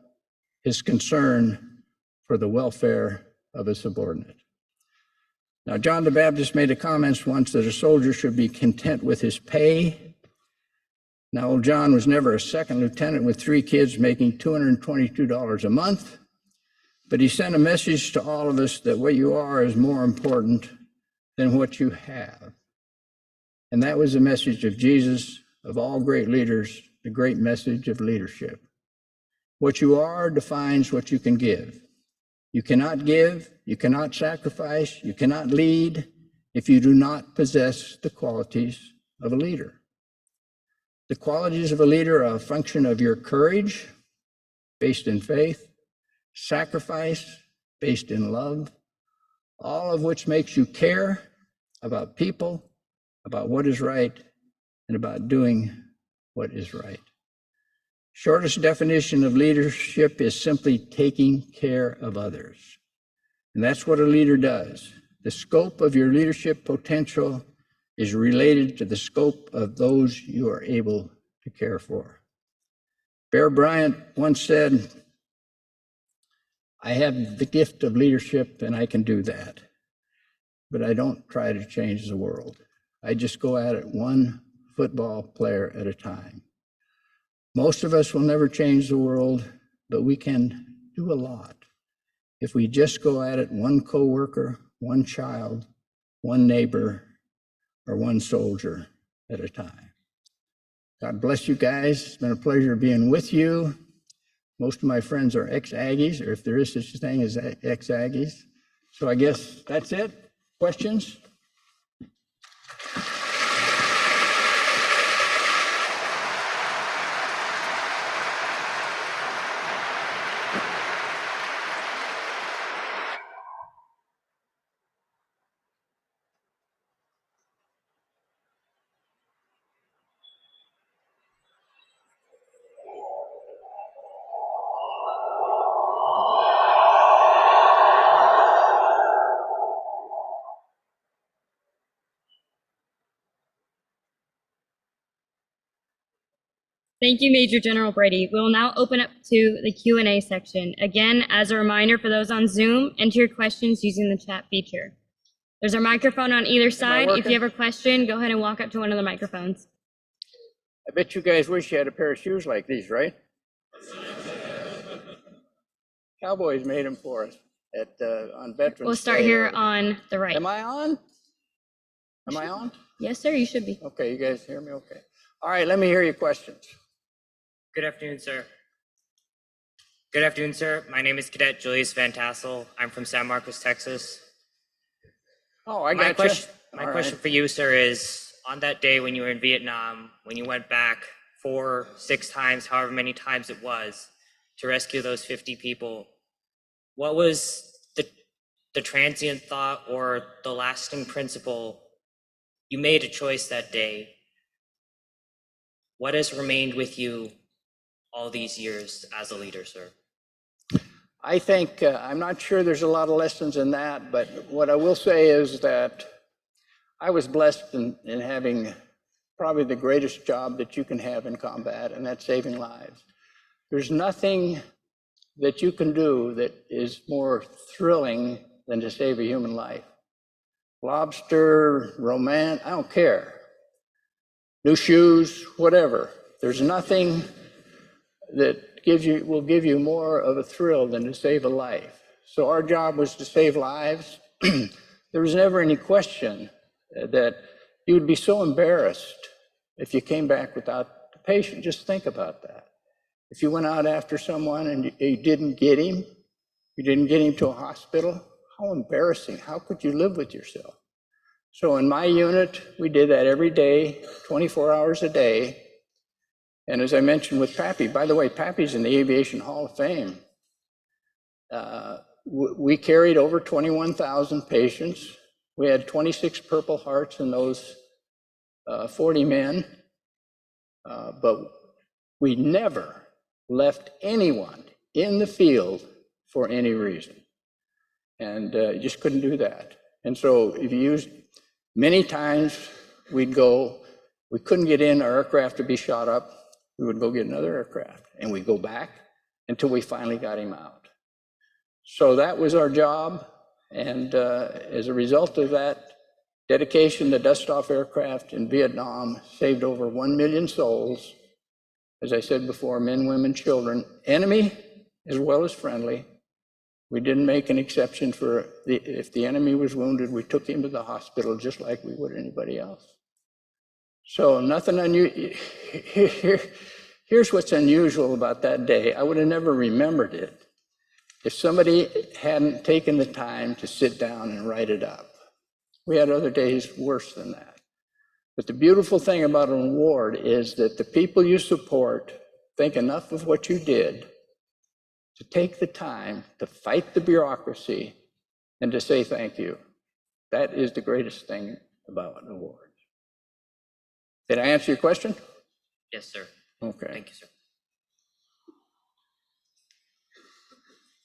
his concern for the welfare of a subordinate. Now, John the Baptist made a comment once that a soldier should be content with his pay. Now, old John was never a second lieutenant with 3 kids making $222 a month, but he sent a message to all of us that what you are is more important than what you have. And that was the message of Jesus, of all great leaders, the great message of leadership. What you are defines what you can give. You cannot give, you cannot sacrifice, you cannot lead if you do not possess the qualities of a leader. The qualities of a leader are a function of your courage, based in faith, sacrifice, based in love, all of which makes you care about people, about what is right, and about doing what is right. Shortest definition of leadership is simply taking care of others. And that's what a leader does. The scope of your leadership potential is related to the scope of those you are able to care for. Bear Bryant once said, "I have the gift of leadership and I can do that, but I don't try to change the world. I just go at it one football player at a time." Most of us will never change the world, but we can do a lot if we just go at it one coworker, one child, one neighbor, or one soldier at a time. God bless you guys. It's been a pleasure being with you. Most of my friends are ex-Aggies, or if there is such a thing as ex-Aggies. So I guess that's it. Questions? Thank you, Major General Brady. We will now open up to the Q&A section. Again, as a reminder for those on Zoom, enter your questions using the chat feature. There's a microphone on either side. If you have a question, go ahead and walk up to one of the microphones. I bet you guys wish you had a pair of shoes like these, right? Cowboys made them for us on Veterans We'll start Day. here on the right. Am I on? Am I on? Yes, sir, you should be. Okay, you guys hear me okay. All right, let me hear your questions. Good afternoon, sir. Good afternoon, sir. My name is Cadet Julius Van Tassel. I'm from San Marcos, Texas. Oh, I My got you. question for you, sir, is on that day when you were in Vietnam, when you went back 4, 6 times, however many times it was, to rescue those 50 people, what was the transient thought or the lasting principle? You made a choice that day. What has remained with you all these years as a leader, sir? I think, I'm not sure there's a lot of lessons in that, but what I will say is that I was blessed in having probably the greatest job that you can have in combat, and that's saving lives. There's nothing that you can do that is more thrilling than to save a human life. Lobster, romance, I don't care. New shoes, whatever. There's nothing that will give you more of a thrill than to save a life. So our job was to save lives. There was never any question that you would be so embarrassed if you came back without the patient. Just think about that. If you went out after someone and you didn't get him, you didn't get him to a hospital, how embarrassing. How could you live with yourself? So in my unit, we did that every day, 24 hours a day. And as I mentioned with Pappy, by the way, Pappy's in the Aviation Hall of Fame. We carried over 21,000 patients. We had 26 Purple Hearts in those 40 men, but we never left anyone in the field for any reason. And you just couldn't do that. And so if you use, many times we'd go, we couldn't get in, our aircraft to be shot up, we would go get another aircraft, and we'd go back until we finally got him out. So that was our job, and as a result of that dedication, the dust-off aircraft in Vietnam saved over 1 million souls. As I said before, men, women, children, enemy as well as friendly. We didn't make an exception for if the enemy was wounded, we took him to the hospital just like we would anybody else. So nothing unusual. Here's what's unusual about that day. I would have never remembered it if somebody hadn't taken the time to sit down and write it up. We had other days worse than that. But the beautiful thing about an award is that the people you support think enough of what you did to take the time to fight the bureaucracy and to say thank you. That is the greatest thing about an award. Did I answer your question? Yes, sir. Okay. Thank you, sir.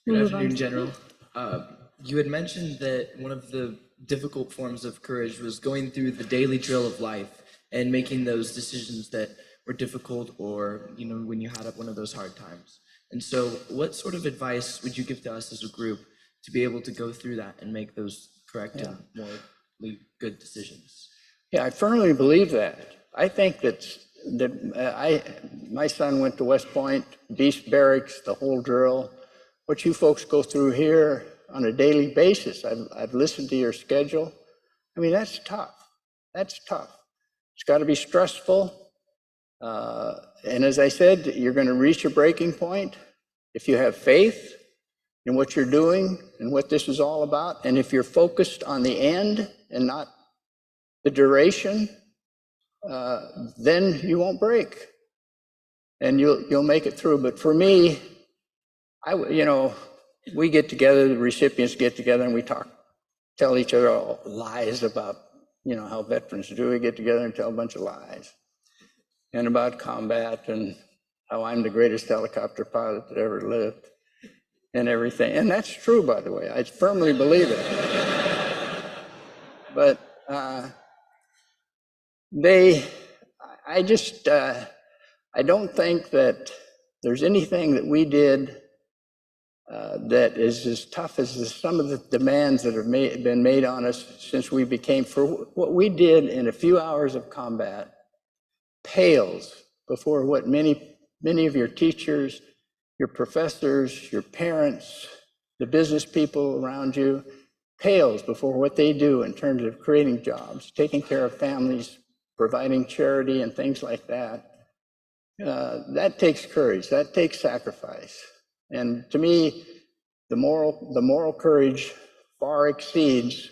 We'll Good move on. afternoon, General. You had mentioned that one of the difficult forms of courage was going through the daily drill of life and making those decisions that were difficult, or when you had one of those hard times. And so what sort of advice would you give to us as a group to be able to go through that and make those correct and morally good decisions? Yeah, I firmly believe that. I think my son went to West Point, Beast Barracks, the whole drill. What you folks go through here on a daily basis, I've listened to your schedule. I mean, that's tough. That's tough. It's got to be stressful. And as I said, you're going to reach a breaking point if you have faith in what you're doing and what this is all about. And if you're focused on the end and not the duration, then you won't break, and you'll make it through. But for me, we get together, the recipients get together, and we tell each other all lies about how veterans do. We get together and tell a bunch of lies, and about combat and how I'm the greatest helicopter pilot that ever lived and everything. And that's true, by the way. I firmly believe it. But I don't think that there's anything that we did that is as tough as some of the demands that have been made on us since we became. For what we did in a few hours of combat pales before what many of your teachers, your professors, your parents, the business people around you, pales before what they do in terms of creating jobs, taking care of families, providing charity and things like that. That takes courage, that takes sacrifice. And to me, the moral courage far exceeds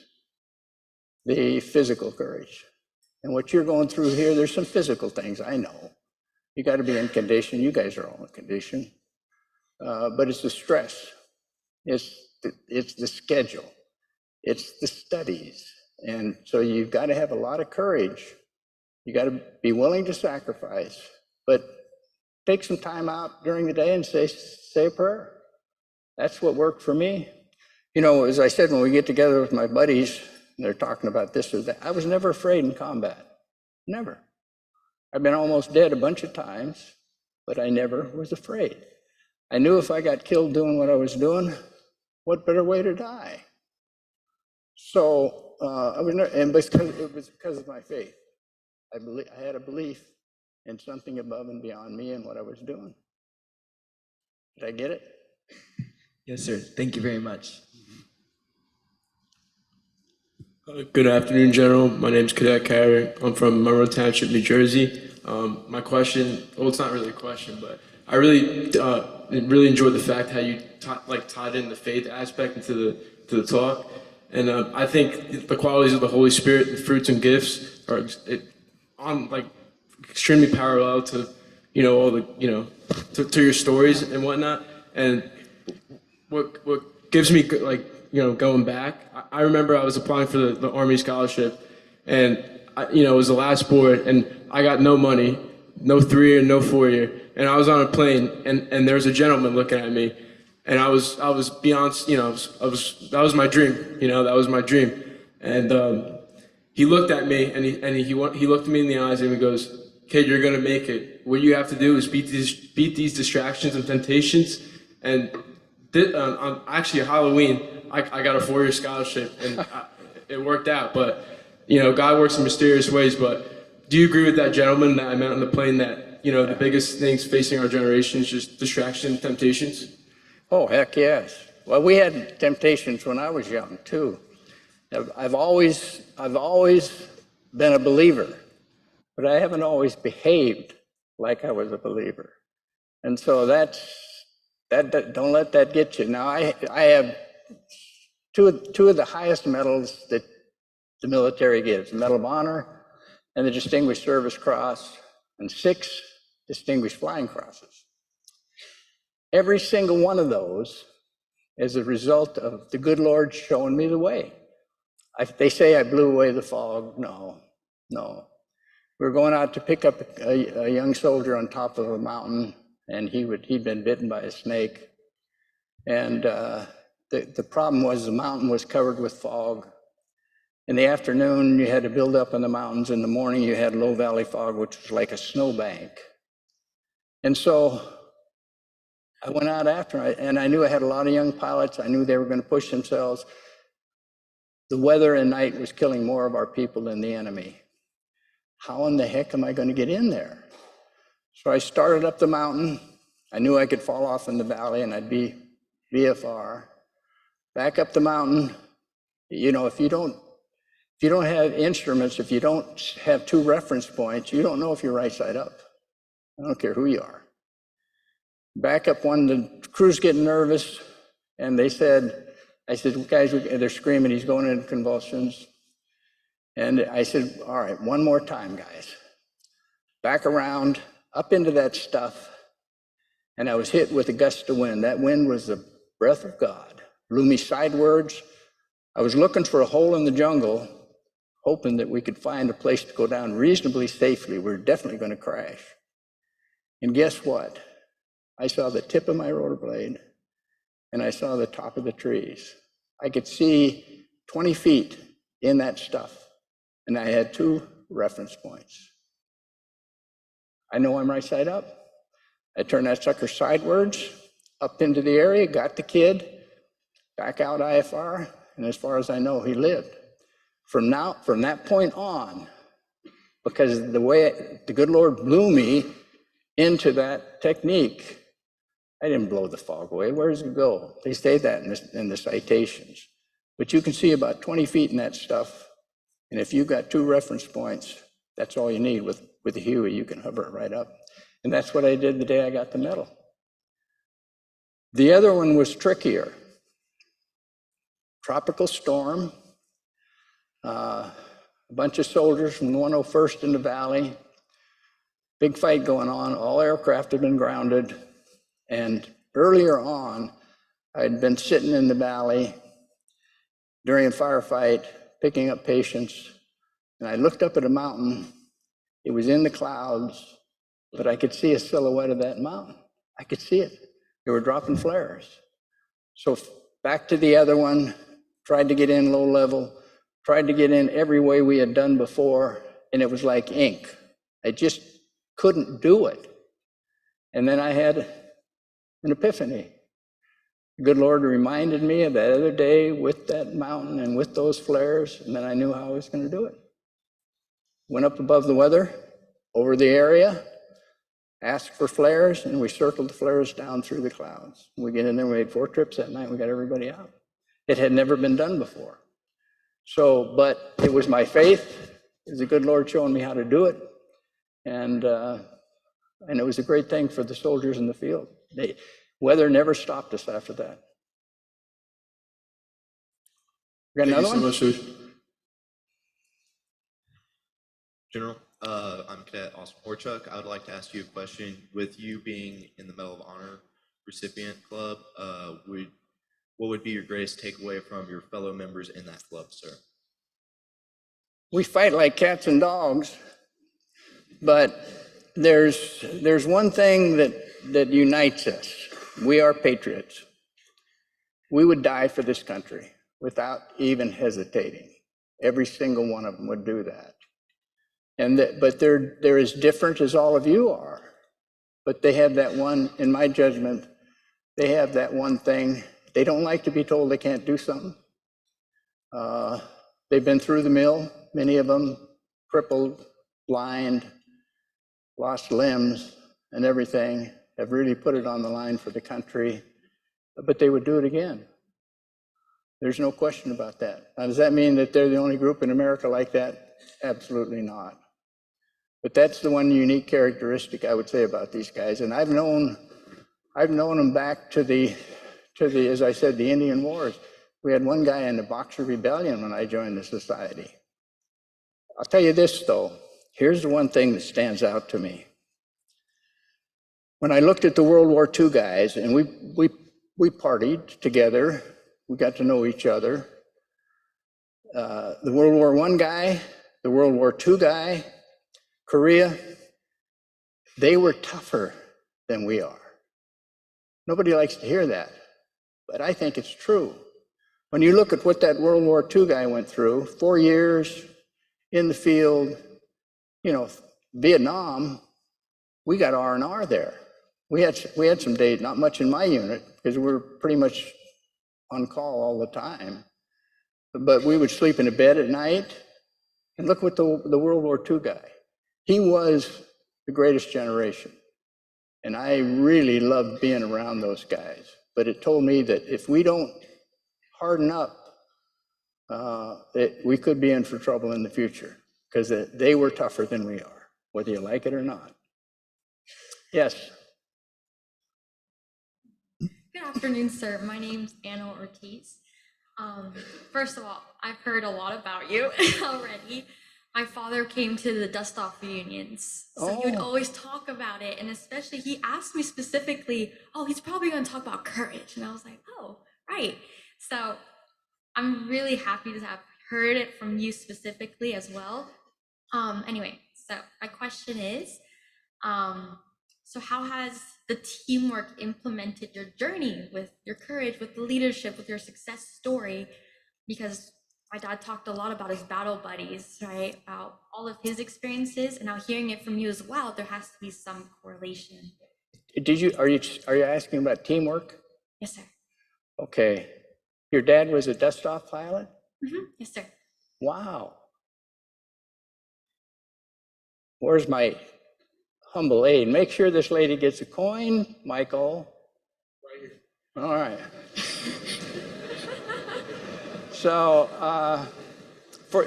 the physical courage. And what you're going through here, there's some physical things, I know. You got to be in condition. You guys are all in condition. But it's the stress. It's the schedule. It's the studies. And so you've got to have a lot of courage. You got to be willing to sacrifice, but take some time out during the day and say a prayer. That's what worked for me. As I said, when we get together with my buddies, and they're talking about this or that, I was never afraid in combat. Never. I've been almost dead a bunch of times, but I never was afraid. I knew if I got killed doing what I was doing, what better way to die? So it was because of my faith. I had a belief in something above and beyond me and what I was doing. Did I get it? Yes, sir. Thank you very much. Good afternoon, General. My name is Cadet Carey. I'm from Monroe Township, New Jersey. My question, well, it's not really a question, but I really enjoyed the fact how you tied in the faith aspect into the talk. And I think the qualities of the Holy Spirit, the fruits and gifts, are extremely parallel to all the to your stories and whatnot. And what gives me going back, I remember I was applying for the Army scholarship, and it was the last board, and I got no money, no 3-year, no 4-year, and I was on a plane, and there was a gentleman looking at me, and I was beyond, that was my dream, that was my dream, and he looked at me, and he looked me in the eyes, and he goes, "Kid, you're gonna make it. What you have to do is beat these distractions and temptations." And on actually Halloween, I got a 4-year scholarship, and it worked out. But God works in mysterious ways. But do you agree with that gentleman that I met on the plane, that the biggest things facing our generation is just distraction and temptations? Oh, heck yes. Well, we had temptations when I was young too. I've always been a believer, but I haven't always behaved like I was a believer. And so that don't let that get you. Now I have two of the highest medals that the military gives: the Medal of Honor and the Distinguished Service Cross, and 6 Distinguished Flying Crosses. Every single one of those is a result of the good Lord showing me the way. They say I blew away the fog. No. We were going out to pick up a young soldier on top of a mountain, and he'd been bitten by a snake. And the problem was the mountain was covered with fog, In the afternoon, you had to build up in the mountains. In the morning, you had low valley fog, which was like a snowbank. And so I went out after, and I knew I had a lot of young pilots. I knew they were going to push themselves. The weather and night was killing more of our people than the enemy. How in the heck am I going to get in there? So I started up the mountain. I knew I could fall off in the valley and I'd be VFR. Back up the mountain. You know, if you don't have instruments, if you don't have 2 reference points, you don't know if you're right side up. I don't care who you are. Back up one, the crew's getting nervous, and I said, guys, they're screaming, he's going into convulsions. And I said, all right, one more time, guys. Back around, up into that stuff, and I was hit with a gust of wind. That wind was the breath of God. Blew me sidewards. I was looking for a hole in the jungle, hoping that we could find a place to go down reasonably safely. We were definitely going to crash. And guess what? I saw the tip of my rotor blade, and I saw the top of the trees. I could see 20 feet in that stuff, and I had 2 reference points. I know I'm right side up. I turned that sucker sidewards, up into the area, got the kid, back out IFR, and as far as I know, he lived. From that point on, because the way the good Lord blew me into that technique, I didn't blow the fog away. Where does it go? They say that in the citations. But you can see about 20 feet in that stuff. And if you've got 2 reference points, that's all you need. With the Huey, you can hover it right up. And that's what I did the day I got the medal. The other one was trickier. Tropical storm, a bunch of soldiers from the 101st in the valley, big fight going on, all aircraft had been grounded. And earlier on, I'd been sitting in the valley during a firefight, picking up patients, and I looked up at a mountain. It was in the clouds, but I could see a silhouette of that mountain. I could see it. They were dropping flares. So back to the other one, tried to get in low level, tried to get in every way we had done before, and it was like ink. I just couldn't do it. And then I had an epiphany. The good Lord reminded me of that other day with that mountain and with those flares, and then I knew how I was going to do it. Went up above the weather, over the area, asked for flares, and we circled the flares down through the clouds. We get in there, we made 4 trips that night, we got everybody out. It had never been done before. So, but it was my faith. It was the good Lord showing me how to do it. And it was a great thing for the soldiers in the field. Weather never stopped us after that. Got another one? Thank you so much, General, I'm Cadet Austin Porchuk. I would like to ask you a question. With you being in the Medal of Honor recipient club, what would be your greatest takeaway from your fellow members in that club, sir? We fight like cats and dogs, but there's one thing that unites us. We are patriots. We would die for this country without even hesitating. Every single one of them would do that. But they're as different as all of you are. But they have that one, in my judgment, they have that one thing. They don't like to be told they can't do something. They've been through the mill, many of them, crippled, blind, lost limbs and everything, have really put it on the line for the country, but they would do it again. There's no question about that. Now, does that mean that they're the only group in America like that? Absolutely not. But that's the one unique characteristic I would say about these guys. And I've known them back to the, as I said, the Indian Wars. We had one guy in the Boxer Rebellion when I joined the society. I'll tell you this though, here's the one thing that stands out to me. When I looked at the World War II guys, and we partied together, we got to know each other. The World War I guy, the World War II guy, Korea, they were tougher than we are. Nobody likes to hear that, but I think it's true. When you look at what that World War II guy went through, 4 years in the field, Vietnam, we got R&R there. We had some days, not much in my unit, because we were pretty much on call all the time. But we would sleep in a bed at night. And look what the World War II guy, he was the greatest generation. And I really loved being around those guys. But it told me that if we don't harden up, we could be in for trouble in the future, because they were tougher than we are, whether you like it or not. Yes. Good afternoon, sir. My name's Anna Ortiz. First of all, I've heard a lot about you already. My father came to the dust-off reunions, so he would always talk about it, and especially he asked me specifically, oh, he's probably going to talk about courage, and I was like, oh, right. So I'm really happy to have heard it from you specifically as well. Anyway, so my question is, so how has the teamwork implemented your journey with your courage, with the leadership, with your success story? Because my dad talked a lot about his battle buddies, right? About all of his experiences, and now hearing it from you as well, there has to be some correlation. Are you asking about teamwork? Yes, sir. Okay. Your dad was a dust-off pilot? Mm-hmm. Yes, sir. Wow. Where's my humble aid? Make sure this lady gets a coin, Michael. Right here. All right. So,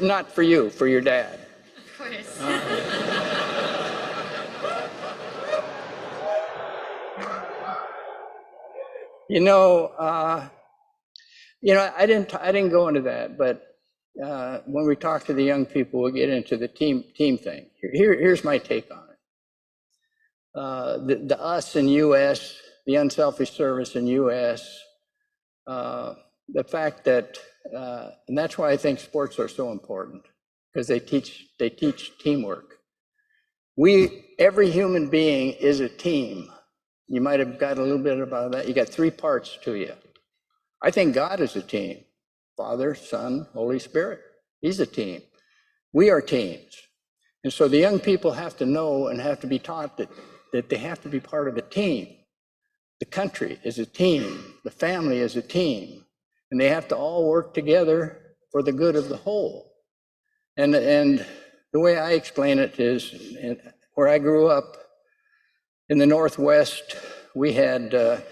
not for you, for your dad. Of course. I didn't go into that, but when we talk to the young people, we'll get into the team thing. Here's my take on it. The us in U.S., the unselfish service in U.S., the fact that, and that's why I think sports are so important, because they teach teamwork. Every human being is a team. You might have got a little bit about that. You got 3 parts to you. I think God is a team. Father, Son, Holy Spirit. He's a team. We are teams. And so the young people have to know and have to be taught that they have to be part of a team. The country is a team. The family is a team. And they have to all work together for the good of the whole. And the way I explain it is, where I grew up in the Northwest, we had a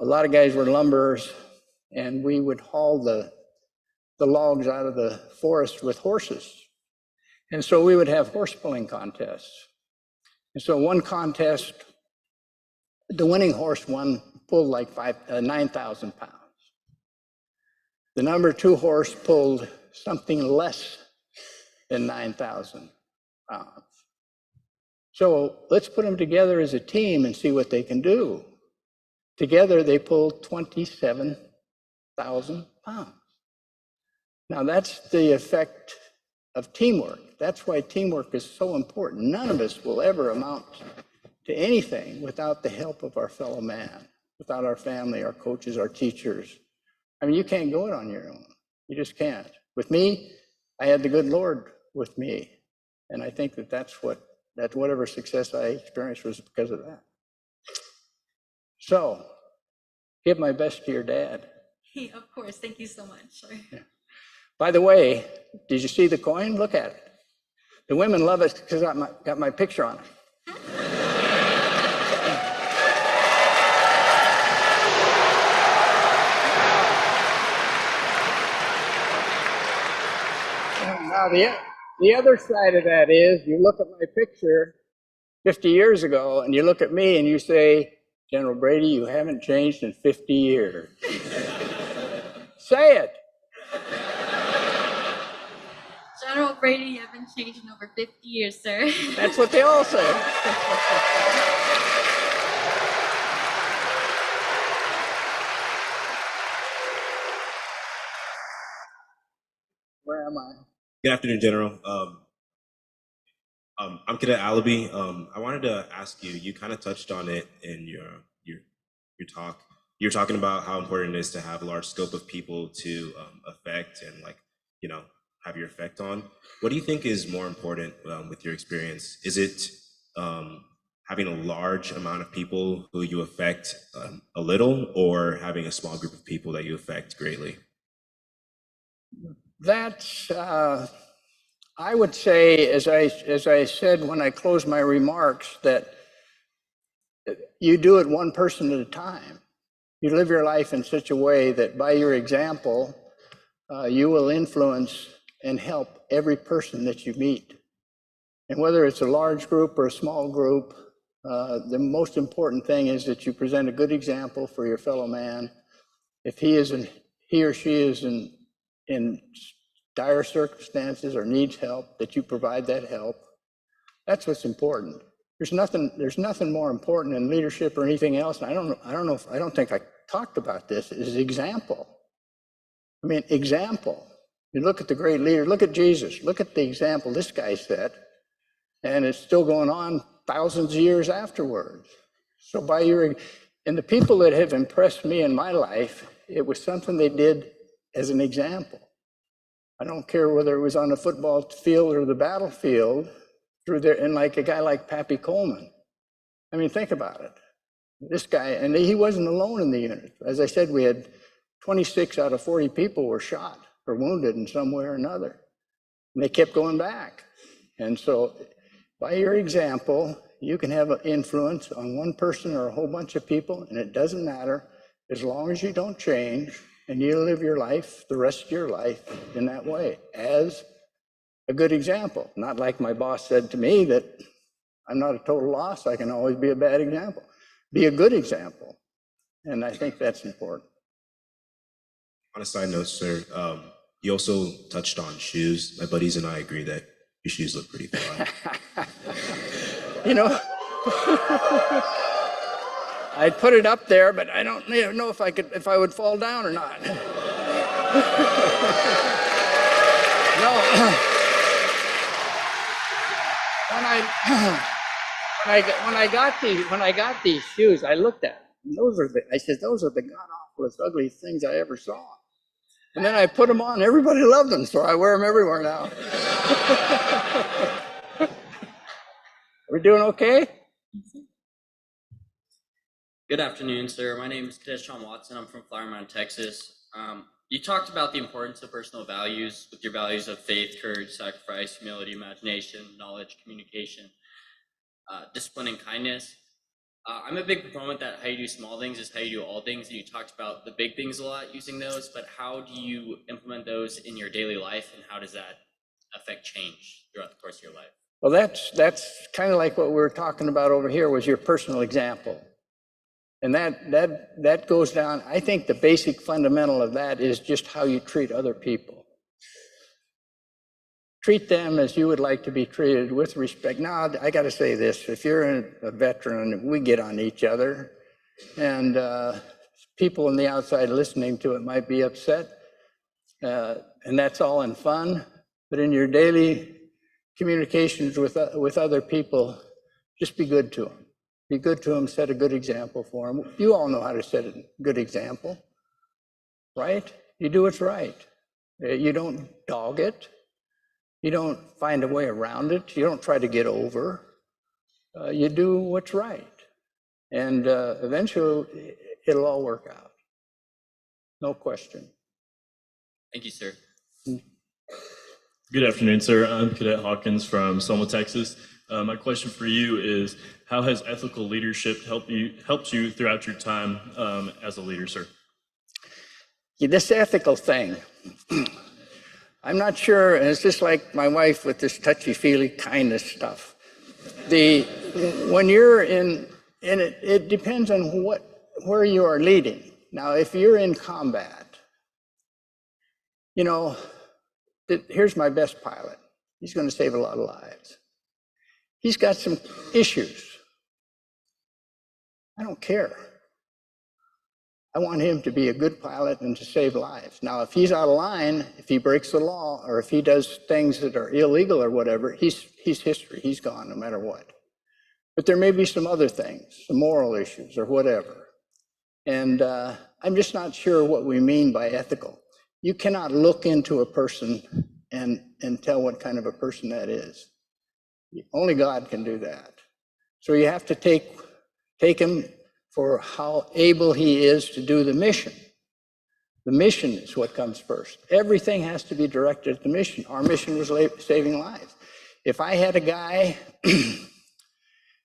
lot of guys were lumberers, and we would haul the logs out of the forest with horses. And so we would have horse pulling contests. And so one contest, the winning horse pulled like 9,000 pounds. The number 2 horse pulled something less than 9,000 pounds. So let's put them together as a team and see what they can do. Together, they pulled 27,000 pounds. Now, that's the effect of teamwork. That's why teamwork is so important. None of us will ever amount to anything without the help of our fellow man, without our family, our coaches, our teachers. I mean, you can't go it on your own. You just can't. With me, I had the good Lord with me. And I think that whatever success I experienced was because of that. So, give my best to your dad. Hey, of course. Thank you so much. Yeah. By the way, did you see the coin? Look at it. The women love it because I got my picture on it. Now, the other side of that is, you look at my picture 50 years ago, and you look at me and you say, General Brady, you haven't changed in 50 years. Say it. General Brady, you haven't changed in over 50 years, sir. That's what they all say. Where am I? Good afternoon, General. I'm Cadet Alabi. I wanted to ask you. You kind of touched on it in your talk. you're talking about how important it is to have a large scope of people to affect and have your effect on. What do you think is more important with your experience? Is it having a large amount of people who you affect a little, or having a small group of people that you affect greatly? That's, I would say, as I said when I closed my remarks, that you do it one person at a time. You live your life in such a way that by your example, you will influence and help every person that you meet. And whether it's a large group or a small group, the most important thing is that you present a good example for your fellow man. If he or she is in dire circumstances or needs help, that you provide that help. That's what's important. There's nothing more important in leadership or anything else. And I don't think I talked about this, is example. I mean, example. You look at the great leader, look at Jesus, look at the example this guy set, and it's still going on thousands of years afterwards. So and the people that have impressed me in my life, it was something they did as an example. I don't care whether it was on the football field or the battlefield, and like a guy like Pappy Coleman. I mean, think about it. This guy, and he wasn't alone in the unit. As I said, we had 26 out of 40 people were shot or wounded in some way or another. And they kept going back. And so by your example, you can have an influence on one person or a whole bunch of people, and it doesn't matter as long as you don't change and you live your life, the rest of your life, in that way as a good example. Not like my boss said to me that I'm not a total loss, I can always be a bad example. Be a good example. And I think that's important. On a side note, sir, you also touched on shoes. My buddies and I agree that your shoes look pretty fly. You know, I'd put it up there, but I don't know if I would fall down or not. No. When I got these shoes, I looked at them. I said, those are the god-awfulest, ugliest things I ever saw. And then I put them on. Everybody loved them, so I wear them everywhere now. We're doing okay? Good afternoon, sir. My name is Deshaun Watson. I'm from Flower Mound, Texas. You talked about the importance of personal values with your values of faith, courage, sacrifice, humility, imagination, knowledge, communication, discipline, and kindness. I'm a big proponent that how you do small things is how you do all things. And you talked about the big things a lot using those, but how do you implement those in your daily life, and how does that affect change throughout the course of your life? Well, that's kind of like what we were talking about over here was your personal example. And that goes down. I think the basic fundamental of that is just how you treat other people. Treat them as you would like to be treated, with respect. Now, I got to say this, if you're a veteran, we get on each other, and people on the outside listening to it might be upset, and that's all in fun, but in your daily communications with other people, just be good to them. Be good to them, set a good example for them. You all know how to set a good example, right? You do what's right. You don't dog it. You don't find a way around it. You don't try to get over. You do what's right. And eventually, it'll all work out. No question. Thank you, sir. Good afternoon, sir. I'm Cadet Hawkins from Selma, Texas. My question for you is, how has ethical leadership helped you throughout your time as a leader, sir? This ethical thing, I'm not sure, and it's just like my wife with this touchy-feely kindness stuff. When you're in it, it depends on where you are leading. Now, if you're in combat, you know, here's my best pilot. He's going to save a lot of lives. He's got some issues. I don't care. I want him to be a good pilot and to save lives. Now, if he's out of line, if he breaks the law, or if he does things that are illegal or whatever, he's history. He's gone no matter what. But there may be some other things, some moral issues or whatever. And I'm just not sure what we mean by ethical. You cannot look into a person and tell what kind of a person that is. Only God can do that. So you have to take him for how able he is to do the mission. The mission is what comes first. Everything has to be directed at the mission. Our mission was saving lives. If I had a guy,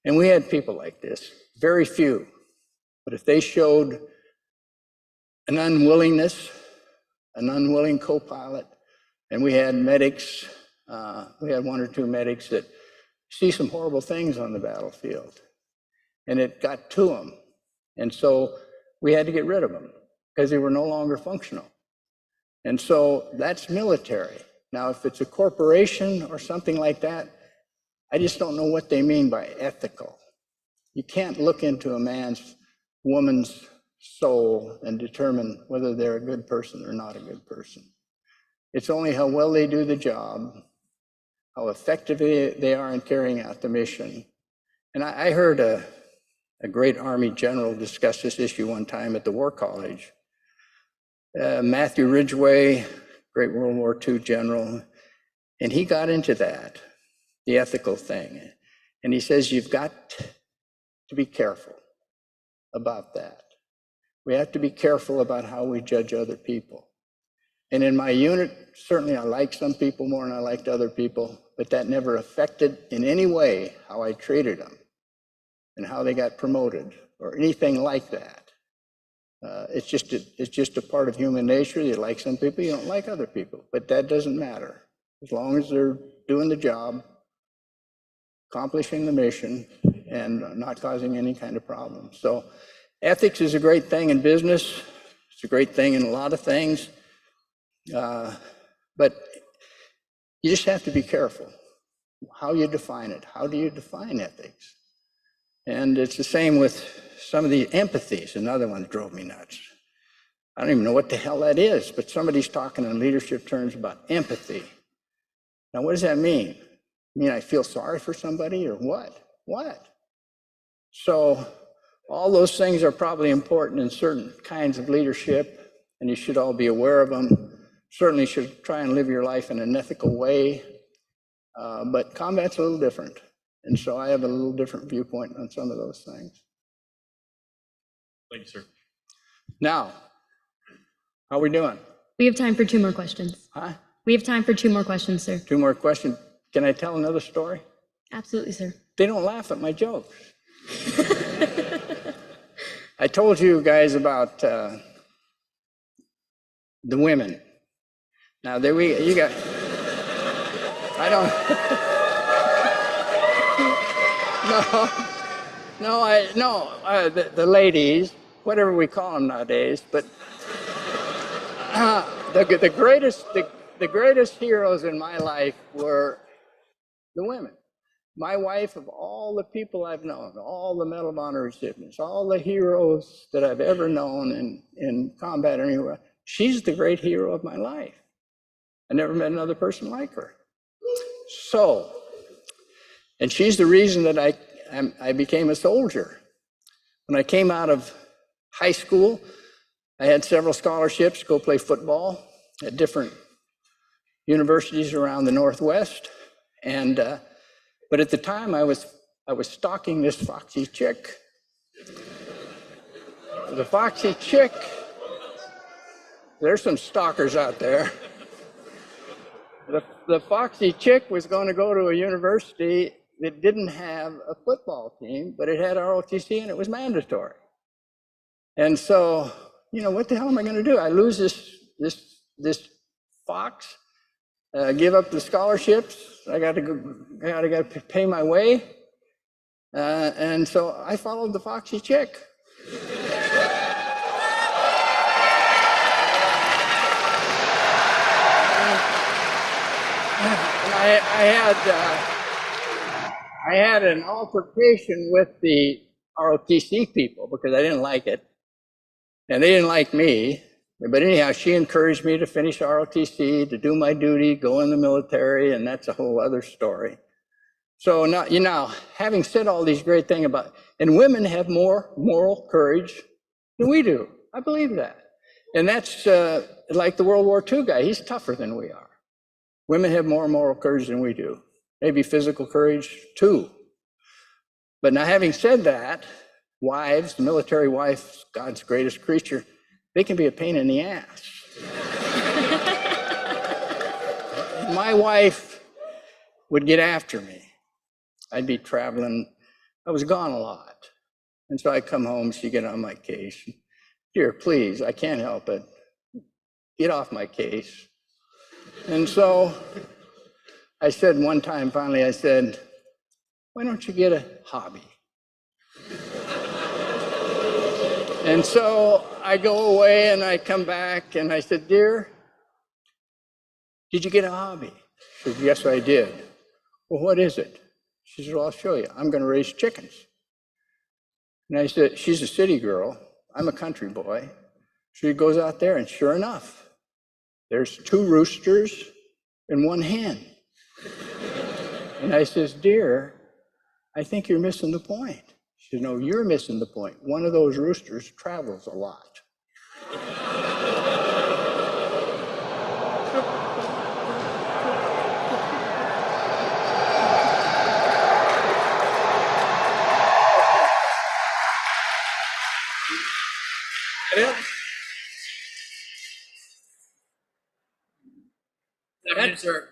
and we had people like this, very few, but if they showed an unwillingness, an unwilling co-pilot, and we had medics, we had 1 or 2 medics that see some horrible things on the battlefield, and it got to them. And so we had to get rid of them because they were no longer functional. And so that's military. Now, if it's a corporation or something like that, I just don't know what they mean by ethical. You can't look into a woman's soul and determine whether they're a good person or not a good person. It's only how well they do the job, how effective they are in carrying out the mission. And I heard a great Army general discuss this issue one time at the War College. Matthew Ridgway, great World War II general, and he got into that, the ethical thing. And he says, you've got to be careful about that. We have to be careful about how we judge other people. And in my unit, certainly I liked some people more than I liked other people, but that never affected in any way how I treated them and how they got promoted or anything like that. It's just a part of human nature. You like some people, you don't like other people, but that doesn't matter. As long as they're doing the job, accomplishing the mission, and not causing any kind of problem. So ethics is a great thing in business. It's a great thing in a lot of things. But you just have to be careful how you define it. How do you define ethics? And it's the same with some of the empathies. Another one drove me nuts. I don't even know what the hell that is, but somebody's talking in leadership terms about empathy. Now, what does that mean? Mean I feel sorry for somebody or what? What? So all those things are probably important in certain kinds of leadership, and you should all be aware of them. Certainly should try and live your life in an ethical way, but combat's a little different. And so I have a little different viewpoint on some of those things. Thank you, sir. Now, how are we doing? We have time for 2 more questions. Huh? We have time for 2 more questions, sir. 2 more questions. Can I tell another story? Absolutely, sir. They don't laugh at my jokes. I told you guys about the women. Now there you got. I don't. The ladies, whatever we call them nowadays, but the greatest heroes in my life were the women. My wife, of all the people I've known, all the Medal of Honor recipients, all the heroes that I've ever known in combat anywhere, she's the great hero of my life. I never met another person like her. So, and she's the reason that I became a soldier. When I came out of high school, I had several scholarships to go play football at different universities around the Northwest. And but at the time, I was stalking this foxy chick. The foxy chick. There's some stalkers out there. The foxy chick was going to go to a university that didn't have a football team, but it had ROTC and it was mandatory. And so, what the hell am I going to do? I lose this fox. Give up the scholarships. I got to pay my way, and so I followed the foxy chick. I had an altercation with the ROTC people because I didn't like it, and they didn't like me. But anyhow, she encouraged me to finish ROTC, to do my duty, go in the military, and that's a whole other story. So now, having said all these great things and women have more moral courage than we do. I believe that. And that's like the World War II guy. He's tougher than we are. Women have more moral courage than we do. Maybe physical courage too. But now, having said that, wives, the military wife, God's greatest creature, they can be a pain in the ass. My wife would get after me. I'd be traveling. I was gone a lot. And so I'd come home, she'd get on my case. Dear, please, I can't help it. Get off my case. And so I said one time, finally, I said, why don't you get a hobby? And so I go away and I come back and I said, dear, did you get a hobby? She said, yes, I did. Well, what is it? She said, well, I'll show you. I'm going to raise chickens. And I said, she's a city girl. I'm a country boy. She goes out there and sure enough, there's 2 roosters and 1 hen. And I says, dear, I think you're missing the point. She said, no, you're missing the point. One of those roosters travels a lot. Good afternoon, sir.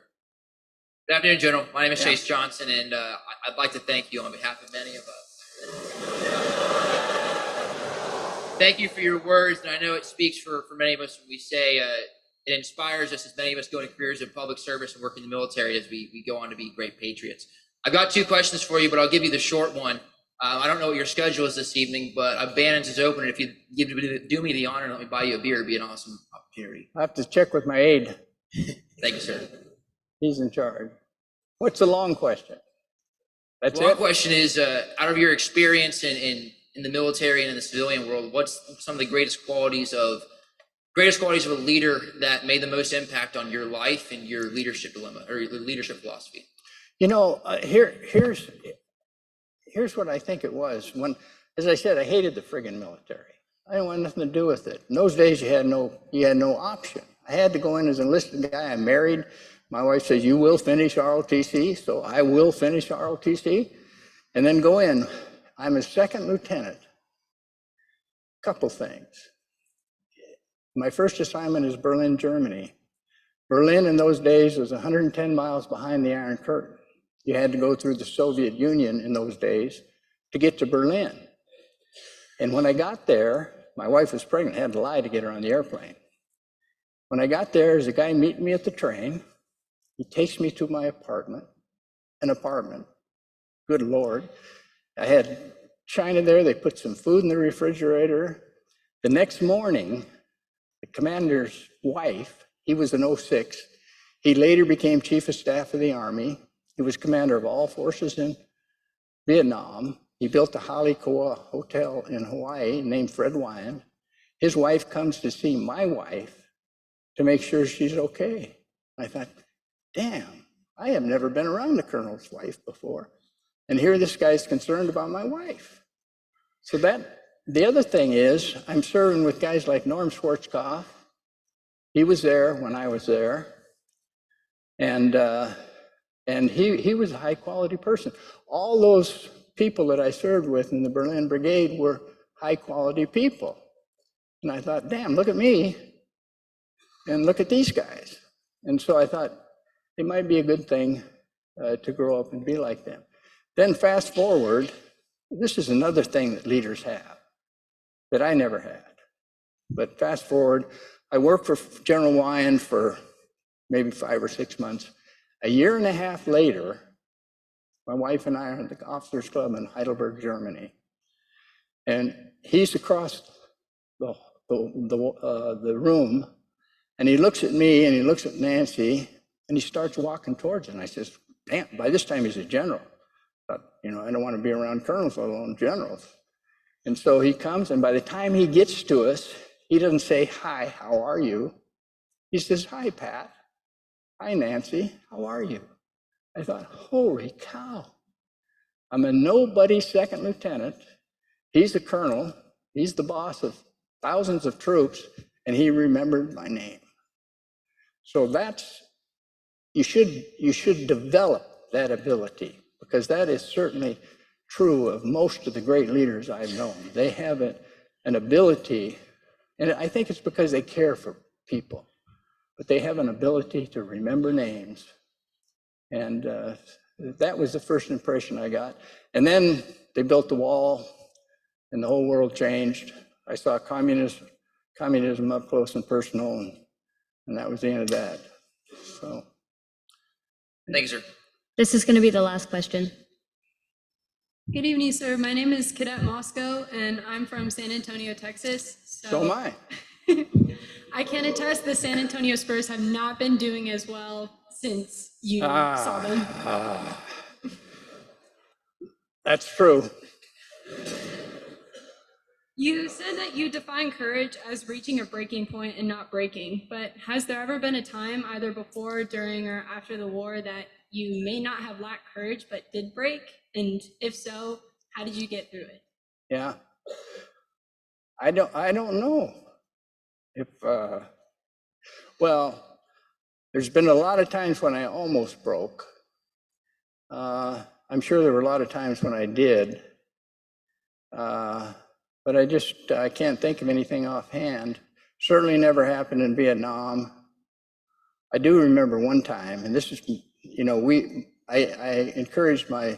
Good afternoon, General. My name is Chase Johnson, and I'd like to thank you on behalf of many of us. Thank you for your words, and I know it speaks for many of us when we say it inspires us as many of us go into careers in public service and work in the military as we go on to be great patriots. I've got 2 questions for you, but I'll give you the short one. I don't know what your schedule is this evening, but Bannon's is open, and if you do me the honor and let me buy you a beer, it'd be an awesome opportunity. I have to check with my aide. Thank you, sir. He's in charge. What's the long question? That's The long it? question is, out of your experience in the military and in the civilian world, what's some of the greatest qualities of a leader that made the most impact on your life and your leadership dilemma or your leadership philosophy? You know, here's what I think it was. When, as I said, I hated the friggin' military. I didn't want nothing to do with it. In those days, you had no option. I had to go in as an enlisted guy. I'm married. My wife says, you will finish ROTC, so I will finish ROTC, and then go in. I'm a 2nd lieutenant. Couple things. My first assignment is Berlin, Germany. Berlin in those days was 110 miles behind the Iron Curtain. You had to go through the Soviet Union in those days to get to Berlin. And when I got there, my wife was pregnant. I had to lie to get her on the airplane. When I got there, there's a guy meeting me at the train. He takes me to my apartment. Good Lord. I had china there. They put some food in the refrigerator. The next morning, the commander's wife, he was an 06. He later became Chief of Staff of the Army. He was commander of all forces in Vietnam. He built the Halikoa Hotel in Hawaii named Fred Wyand. His wife comes to see my wife to make sure she's okay. I thought, damn, I have never been around the colonel's wife before. And here this guy's concerned about my wife. So the other thing is, I'm serving with guys like Norm Schwarzkopf. He was there when I was there. And he was a high quality person. All those people that I served with in the Berlin Brigade were high quality people. And I thought, damn, look at me and look at these guys. And so I thought it might be a good thing to grow up and be like them. Then fast forward, this is another thing that leaders have that I never had. But fast forward, I worked for General Wyand for maybe 5 or 6 months. A year and a half later, my wife and I are at the Officers Club in Heidelberg, Germany. And he's across the room, and he looks at me and he looks at Nancy, and he starts walking towards her. And I says, damn, by this time he's a general. But, I don't want to be around colonels, let alone generals. And so he comes, and by the time he gets to us, he doesn't say, hi, how are you? He says, hi, Pat. Hi, Nancy, how are you? I thought, holy cow. I'm a nobody 2nd lieutenant. He's the colonel. He's the boss of thousands of troops, and he remembered my name. So you should develop that ability, because that is certainly true of most of the great leaders I've known. They have an ability, and I think it's because they care for people, but they have an ability to remember names. And that was the first impression I got. And then they built the wall, and the whole world changed. I saw communism up close and personal, and that was the end of that. So. Thank you, sir. This is going to be the last question. Good evening, sir. My name is Cadet Moscow, and I'm from San Antonio, Texas. So am I. I can attest the San Antonio Spurs have not been doing as well since you saw them. That's true. You said that you define courage as reaching a breaking point and not breaking, but has there ever been a time, either before, during, or after the war, that you may not have lacked courage but did break? And if so, how did you get through it? Yeah. I don't know if, well, there's been a lot of times when I almost broke. I'm sure there were a lot of times when I did. But I can't think of anything offhand. Certainly never happened in Vietnam. I do remember one time, and this is, I encouraged my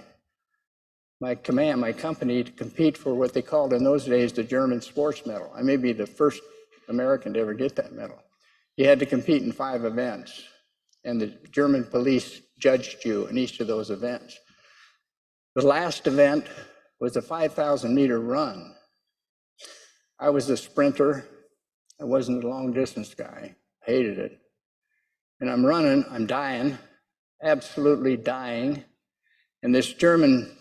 company to compete for what they called in those days the German sports medal. I may be the first American to ever get that medal. You had to compete in 5 events, and the German police judged you in each of those events. The last event was a 5,000-meter run. I was a sprinter. I wasn't a long distance guy. Hated it. And I'm running, I'm dying, absolutely dying. And this German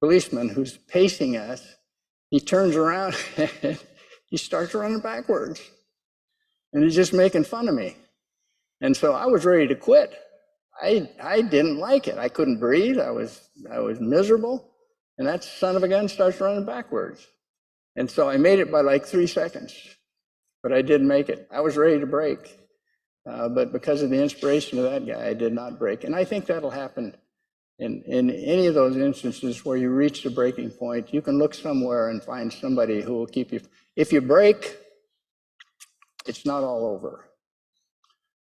policeman who's pacing us, he turns around and he starts running backwards. And he's just making fun of me. And so I was ready to quit. I didn't like it. I couldn't breathe. I was miserable. And that son of a gun starts running backwards. And so I made it by like 3 seconds, but I didn't make it. I was ready to break, but because of the inspiration of that guy, I did not break. And I think that'll happen in any of those instances where you reach the breaking point. You can look somewhere and find somebody who will keep you. If you break, it's not all over.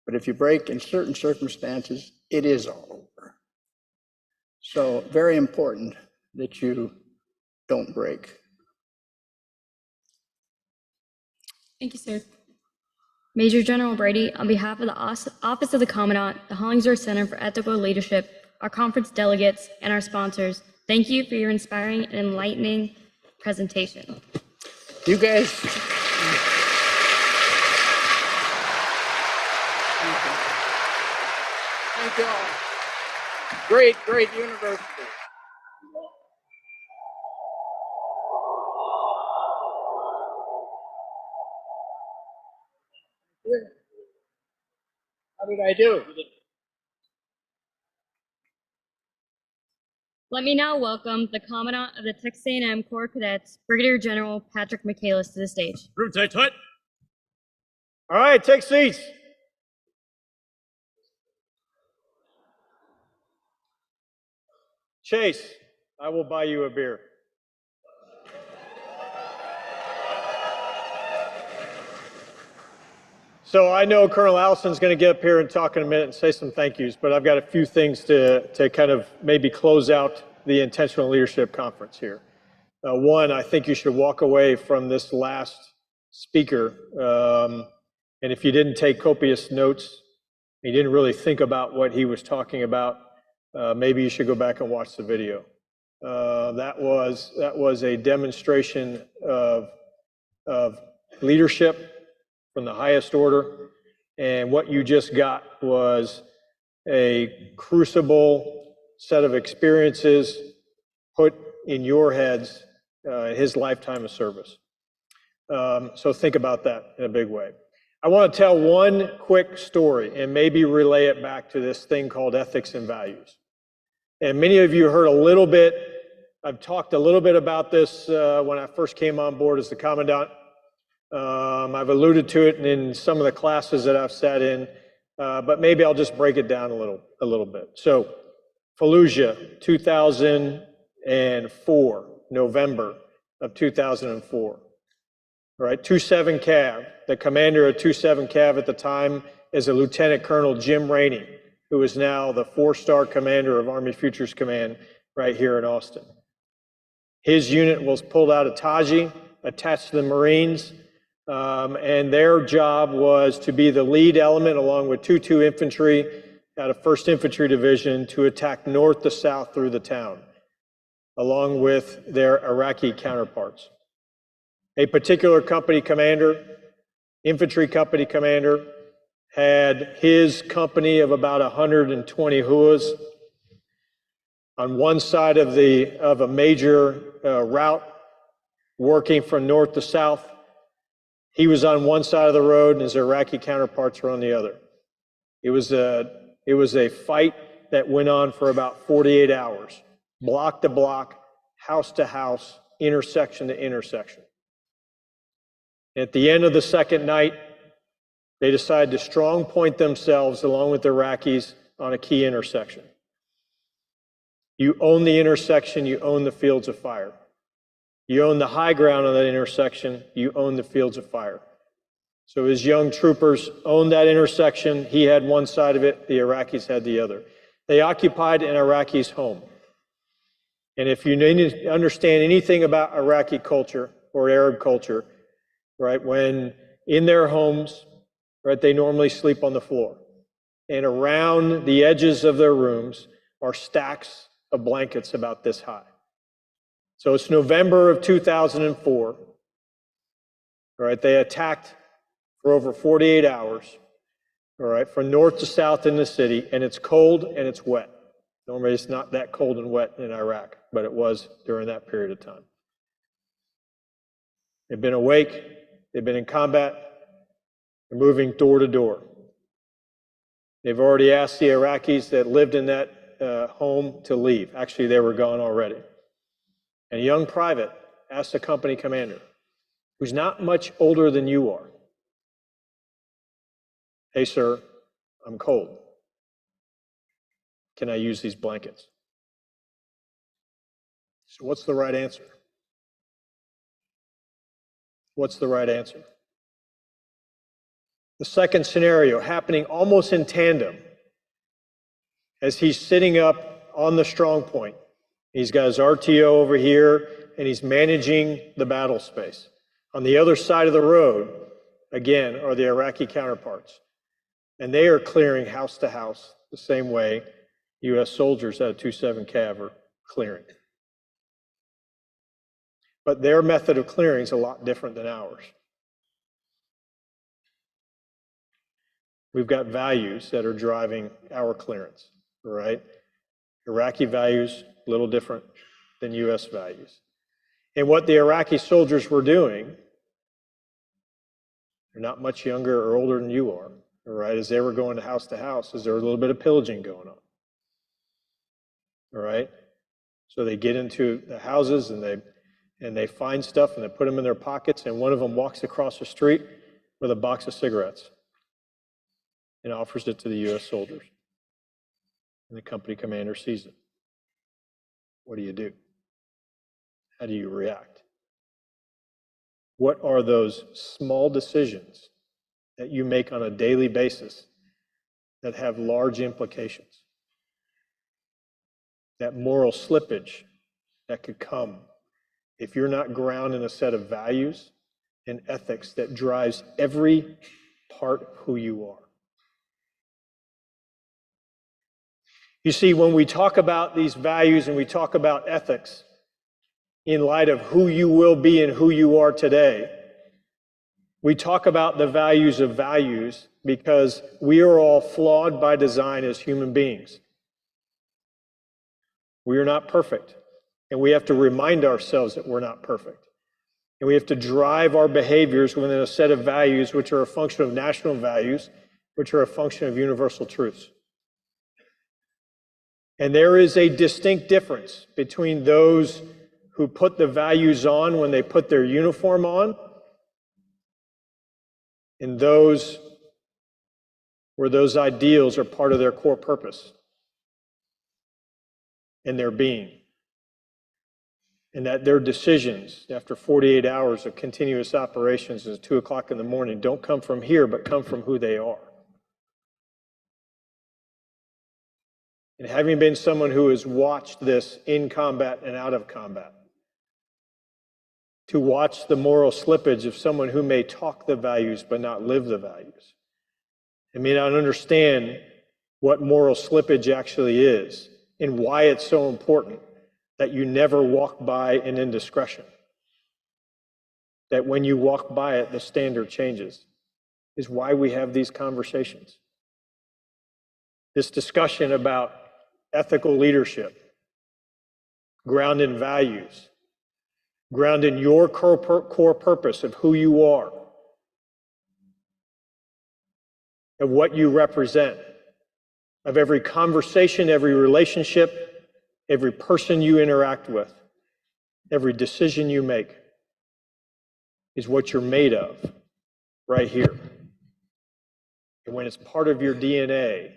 But if you break in certain circumstances, it is all over. So very important that you don't break. Thank you, sir. Major General Brady, on behalf of the Office of the Commandant, the Hollingsworth Center for Ethical Leadership, our conference delegates, and our sponsors, thank you for your inspiring and enlightening presentation. You guys. Thank you all. Great university. How did I do? Let me now welcome the Commandant of the Texas A&M Corps Cadets, Brigadier General Patrick Michaelis, to the stage. Room tight, tight. All right, take seats. Chase, I will buy you a beer. So I know Colonel Allison's going to get up here and talk in a minute and say some thank yous, but I've got a few things to kind of maybe close out the Intentional Leadership Conference here. One, I think you should walk away from this last speaker, and if you didn't take copious notes, you didn't really think about what he was talking about, maybe you should go back and watch the video. That was a demonstration of leadership from the highest order, and what you just got was a crucible set of experiences put in your heads, his lifetime of service. So think about that in a big way. I want to tell one quick story and maybe relay it back to this thing called ethics and values. And many of you heard a little bit, I've talked a little bit about this when I first came on board as the Commandant. I've alluded to it in some of the classes that I've sat in, but maybe I'll just break it down a little bit. So Fallujah, 2004, November of 2004. All right, 27 Cav, the commander of 27 Cav at the time is a Lieutenant Colonel Jim Rainey, who is now the 4-star commander of Army Futures Command right here in Austin. His unit was pulled out of Taji, attached to the Marines, and their job was to be the lead element along with 2-2 infantry out of 1st Infantry Division to attack north to south through the town, along with their Iraqi counterparts. A particular company commander, infantry company commander, had his company of about 120 Huas on one side of a major route working from north to south. He was on one side of the road and his Iraqi counterparts were on the other. It was a fight that went on for about 48 hours, block to block, house to house, intersection to intersection. At the end of the second night, they decided to strong point themselves along with the Iraqis on a key intersection. You own the intersection, you own the fields of fire. You own the high ground on that intersection, you own the fields of fire. So his young troopers owned that intersection. He had one side of it, the Iraqis had the other. They occupied an Iraqi's home. And if you need to understand anything about Iraqi culture or Arab culture, right, when in their homes, right, they normally sleep on the floor. And around the edges of their rooms are stacks of blankets about this high. So it's November of 2004, right? They attacked for over 48 hours, all right, from north to south in the city, and it's cold and it's wet. Normally it's not that cold and wet in Iraq, but it was during that period of time. They've been awake, they've been in combat, they're moving door to door. They've already asked the Iraqis that lived in that home to leave. Actually, they were gone already. And a young private asked the company commander, who's not much older than you are, "Hey, sir, I'm cold. Can I use these blankets?" So what's the right answer? What's the right answer? The second scenario happening almost in tandem as he's sitting up on the strong point. He's got his RTO over here and he's managing the battle space. On the other side of the road, again, are the Iraqi counterparts. And they are clearing house to house the same way U.S. soldiers out of 27 Cav are clearing. But their method of clearing is a lot different than ours. We've got values that are driving our clearance, right? Iraqi values, a little different than U.S. values. And what the Iraqi soldiers were doing, they're not much younger or older than you are, all right? As they were going to house, is there a little bit of pillaging going on, all right? So they get into the houses and they find stuff and they put them in their pockets, and one of them walks across the street with a box of cigarettes and offers it to the U.S. soldiers. And the company commander sees it. What do you do? How do you react? What are those small decisions that you make on a daily basis that have large implications? That moral slippage that could come if you're not grounded in a set of values and ethics that drives every part of who you are. You see, when we talk about these values and we talk about ethics in light of who you will be and who you are today, we talk about the values of values because we are all flawed by design as human beings. We are not perfect, and we have to remind ourselves that we're not perfect. And we have to drive our behaviors within a set of values which are a function of national values, which are a function of universal truths. And there is a distinct difference between those who put the values on when they put their uniform on And those where those ideals are part of their core purpose and their being. And that their decisions after 48 hours of continuous operations at 2 o'clock in the morning don't come from here, but come from who they are. And having been someone who has watched this in combat and out of combat, to watch the moral slippage of someone who may talk the values but not live the values, and may not understand what moral slippage actually is and why it's so important that you never walk by an indiscretion. That when you walk by it, the standard changes, is why we have these conversations. This discussion about ethical leadership, grounded in values, grounded in your core purpose of who you are, of what you represent, of every conversation, every relationship, every person you interact with, every decision you make is what you're made of right here. And when it's part of your DNA,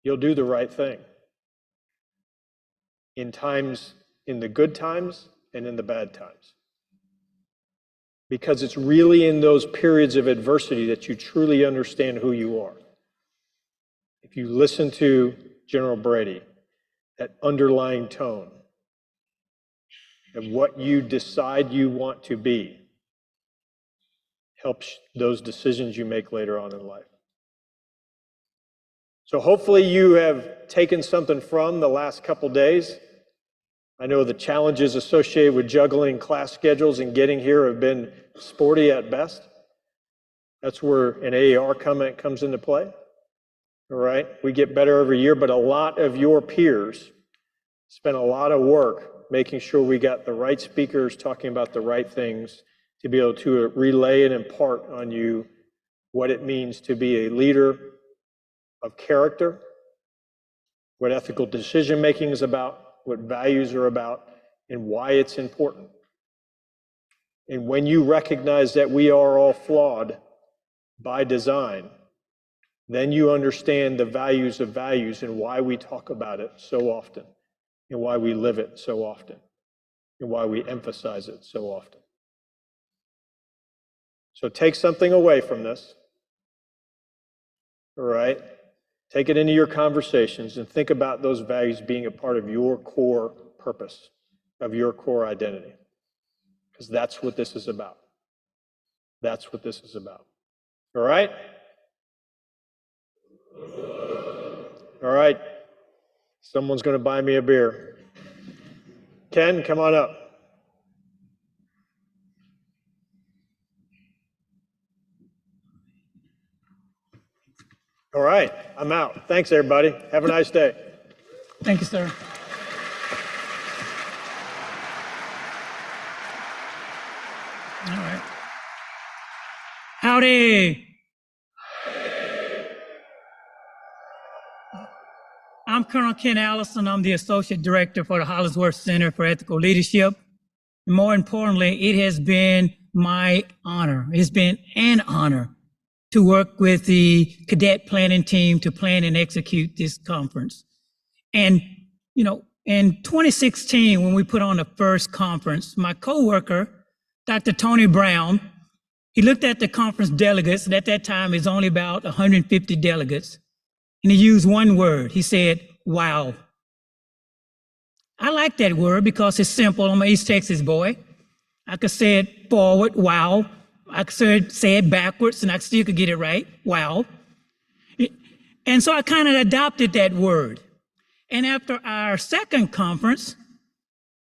you'll do the right thing in times, in the good times and in the bad times. Because it's really in those periods of adversity that you truly understand who you are. If you listen to General Brady, that underlying tone of what you decide you want to be helps those decisions you make later on in life. So hopefully you have taken something from the last couple days. I know the challenges associated with juggling class schedules and getting here have been sporty at best. That's where an AAR comment comes into play. All right, we get better every year, but a lot of your peers spent a lot of work making sure we got the right speakers talking about the right things to be able to relay and impart on you what it means to be a leader of character, what ethical decision-making is about, what values are about, and why it's important. And when you recognize that we are all flawed by design, then you understand the values of values and why we talk about it so often, and why we live it so often, and why we emphasize it so often. So take something away from this, all right? Take it into your conversations and think about those values being a part of your core purpose, of your core identity, because that's what this is about. That's what this is about, all right? All right, someone's going to buy me a beer. Ken, come on up. All right, I'm out. Thanks, everybody. Have a nice day. Thank you, sir. All right. Howdy. I'm Colonel Ken Allison. I'm the Associate Director for the Hollingsworth Center for Ethical Leadership. More importantly, it has been my honor. It's been an honor to work with the cadet planning team to plan and execute this conference. And, you know, in 2016, when we put on the first conference, my coworker, Dr. Tony Brown, he looked at the conference delegates, and at that time, it's only about 150 delegates. And he used one word. He said, wow. I like that word because it's simple. I'm an East Texas boy. I could say it forward, wow. I could say it backwards, and I still could get it right, wow. And so I kind of adopted that word. And after our second conference,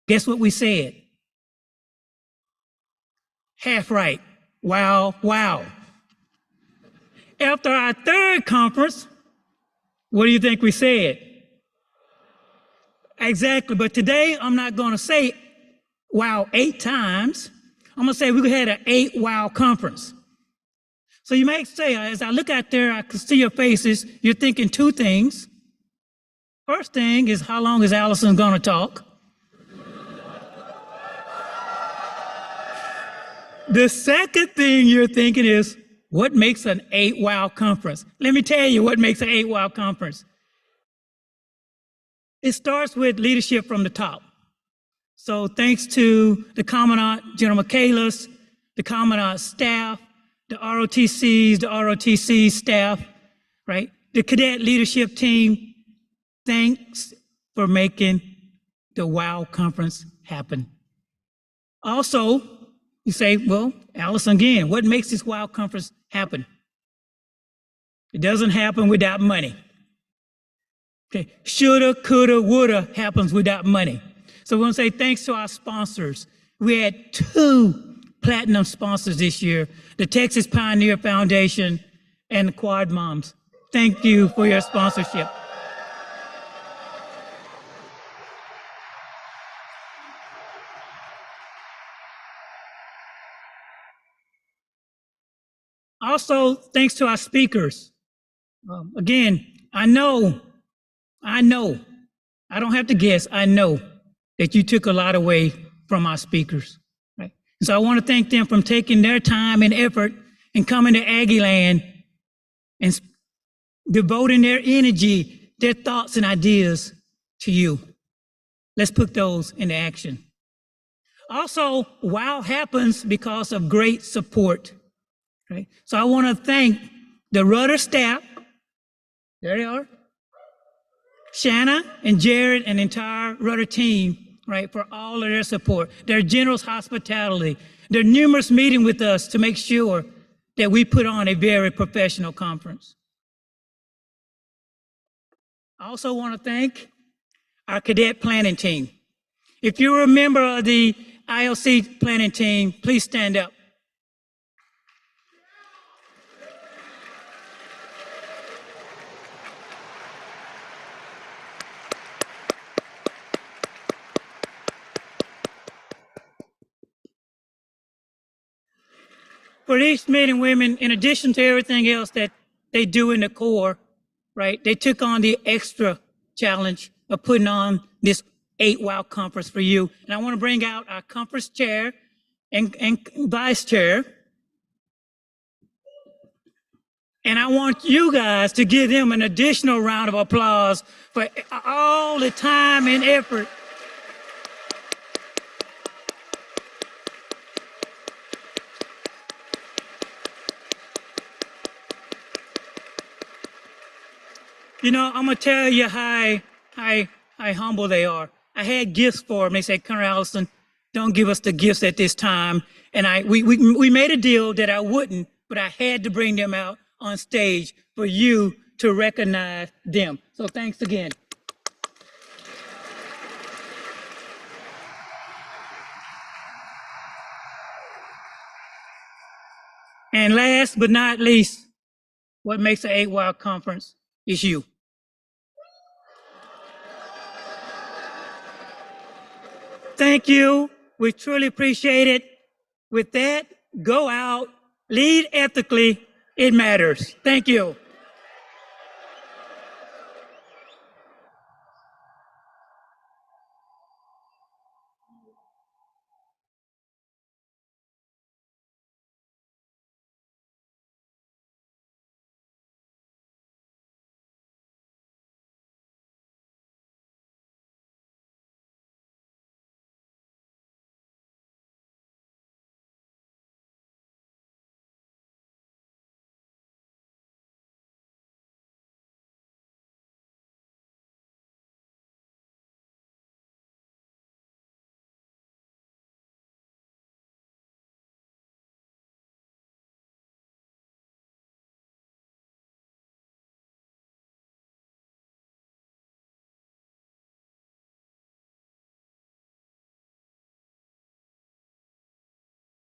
guess what we said? Half right, wow, wow. After our third conference, what do you think we said? Exactly, but today I'm not going to say wow 8 times. I'm going to say we had an 8 wow conference. So you may say, as I look out there, I can see your faces, you're thinking 2 things. First thing is, how long is Allison going to talk? The second thing you're thinking is, what makes an 8-wow conference? Let me tell you what makes an 8-wow conference. It starts with leadership from the top. So thanks to the Commandant, General Michaelis, the Commandant staff, the ROTC staff, right? The cadet leadership team, thanks for making the WOW conference happen. Also, you say, well, Allison, again, what makes this WOW conference happen? It doesn't happen without money. Okay, shoulda, coulda, woulda happens without money. So we're gonna say thanks to our sponsors. We had 2 platinum sponsors this year, the Texas Pioneer Foundation and the Quad Moms. Thank you for your sponsorship. Also, thanks to our speakers. Again, I know, I don't have to guess, I know that you took a lot away from our speakers, right? So I want to thank them for taking their time and effort and coming to Aggieland and devoting their energy, their thoughts and ideas to you. Let's put those into action. Also, WOW happens because of great support. Right? So I want to thank the Rudder staff. There they are. Shanna and Jared and the entire Rudder team, right, for all of their support, their generous hospitality, their numerous meetings with us to make sure that we put on a very professional conference. I also want to thank our cadet planning team. If you're a member of the ILC planning team, please stand up. For these men and women, in addition to everything else that they do in the Corps, right, they took on the extra challenge of putting on this 8-WOW conference for you. And I want to bring out our conference chair and vice chair. And I want you guys to give them an additional round of applause for all the time and effort. You know, I'm gonna tell you how humble they are. I had gifts for them. They said, Colonel Allison, don't give us the gifts at this time. And we made a deal that I wouldn't, but I had to bring them out on stage for you to recognize them. So thanks again. And last but not least, what makes the 8-WOW conference is you. Thank you. We truly appreciate it. With that, go out, lead ethically. It matters. Thank you.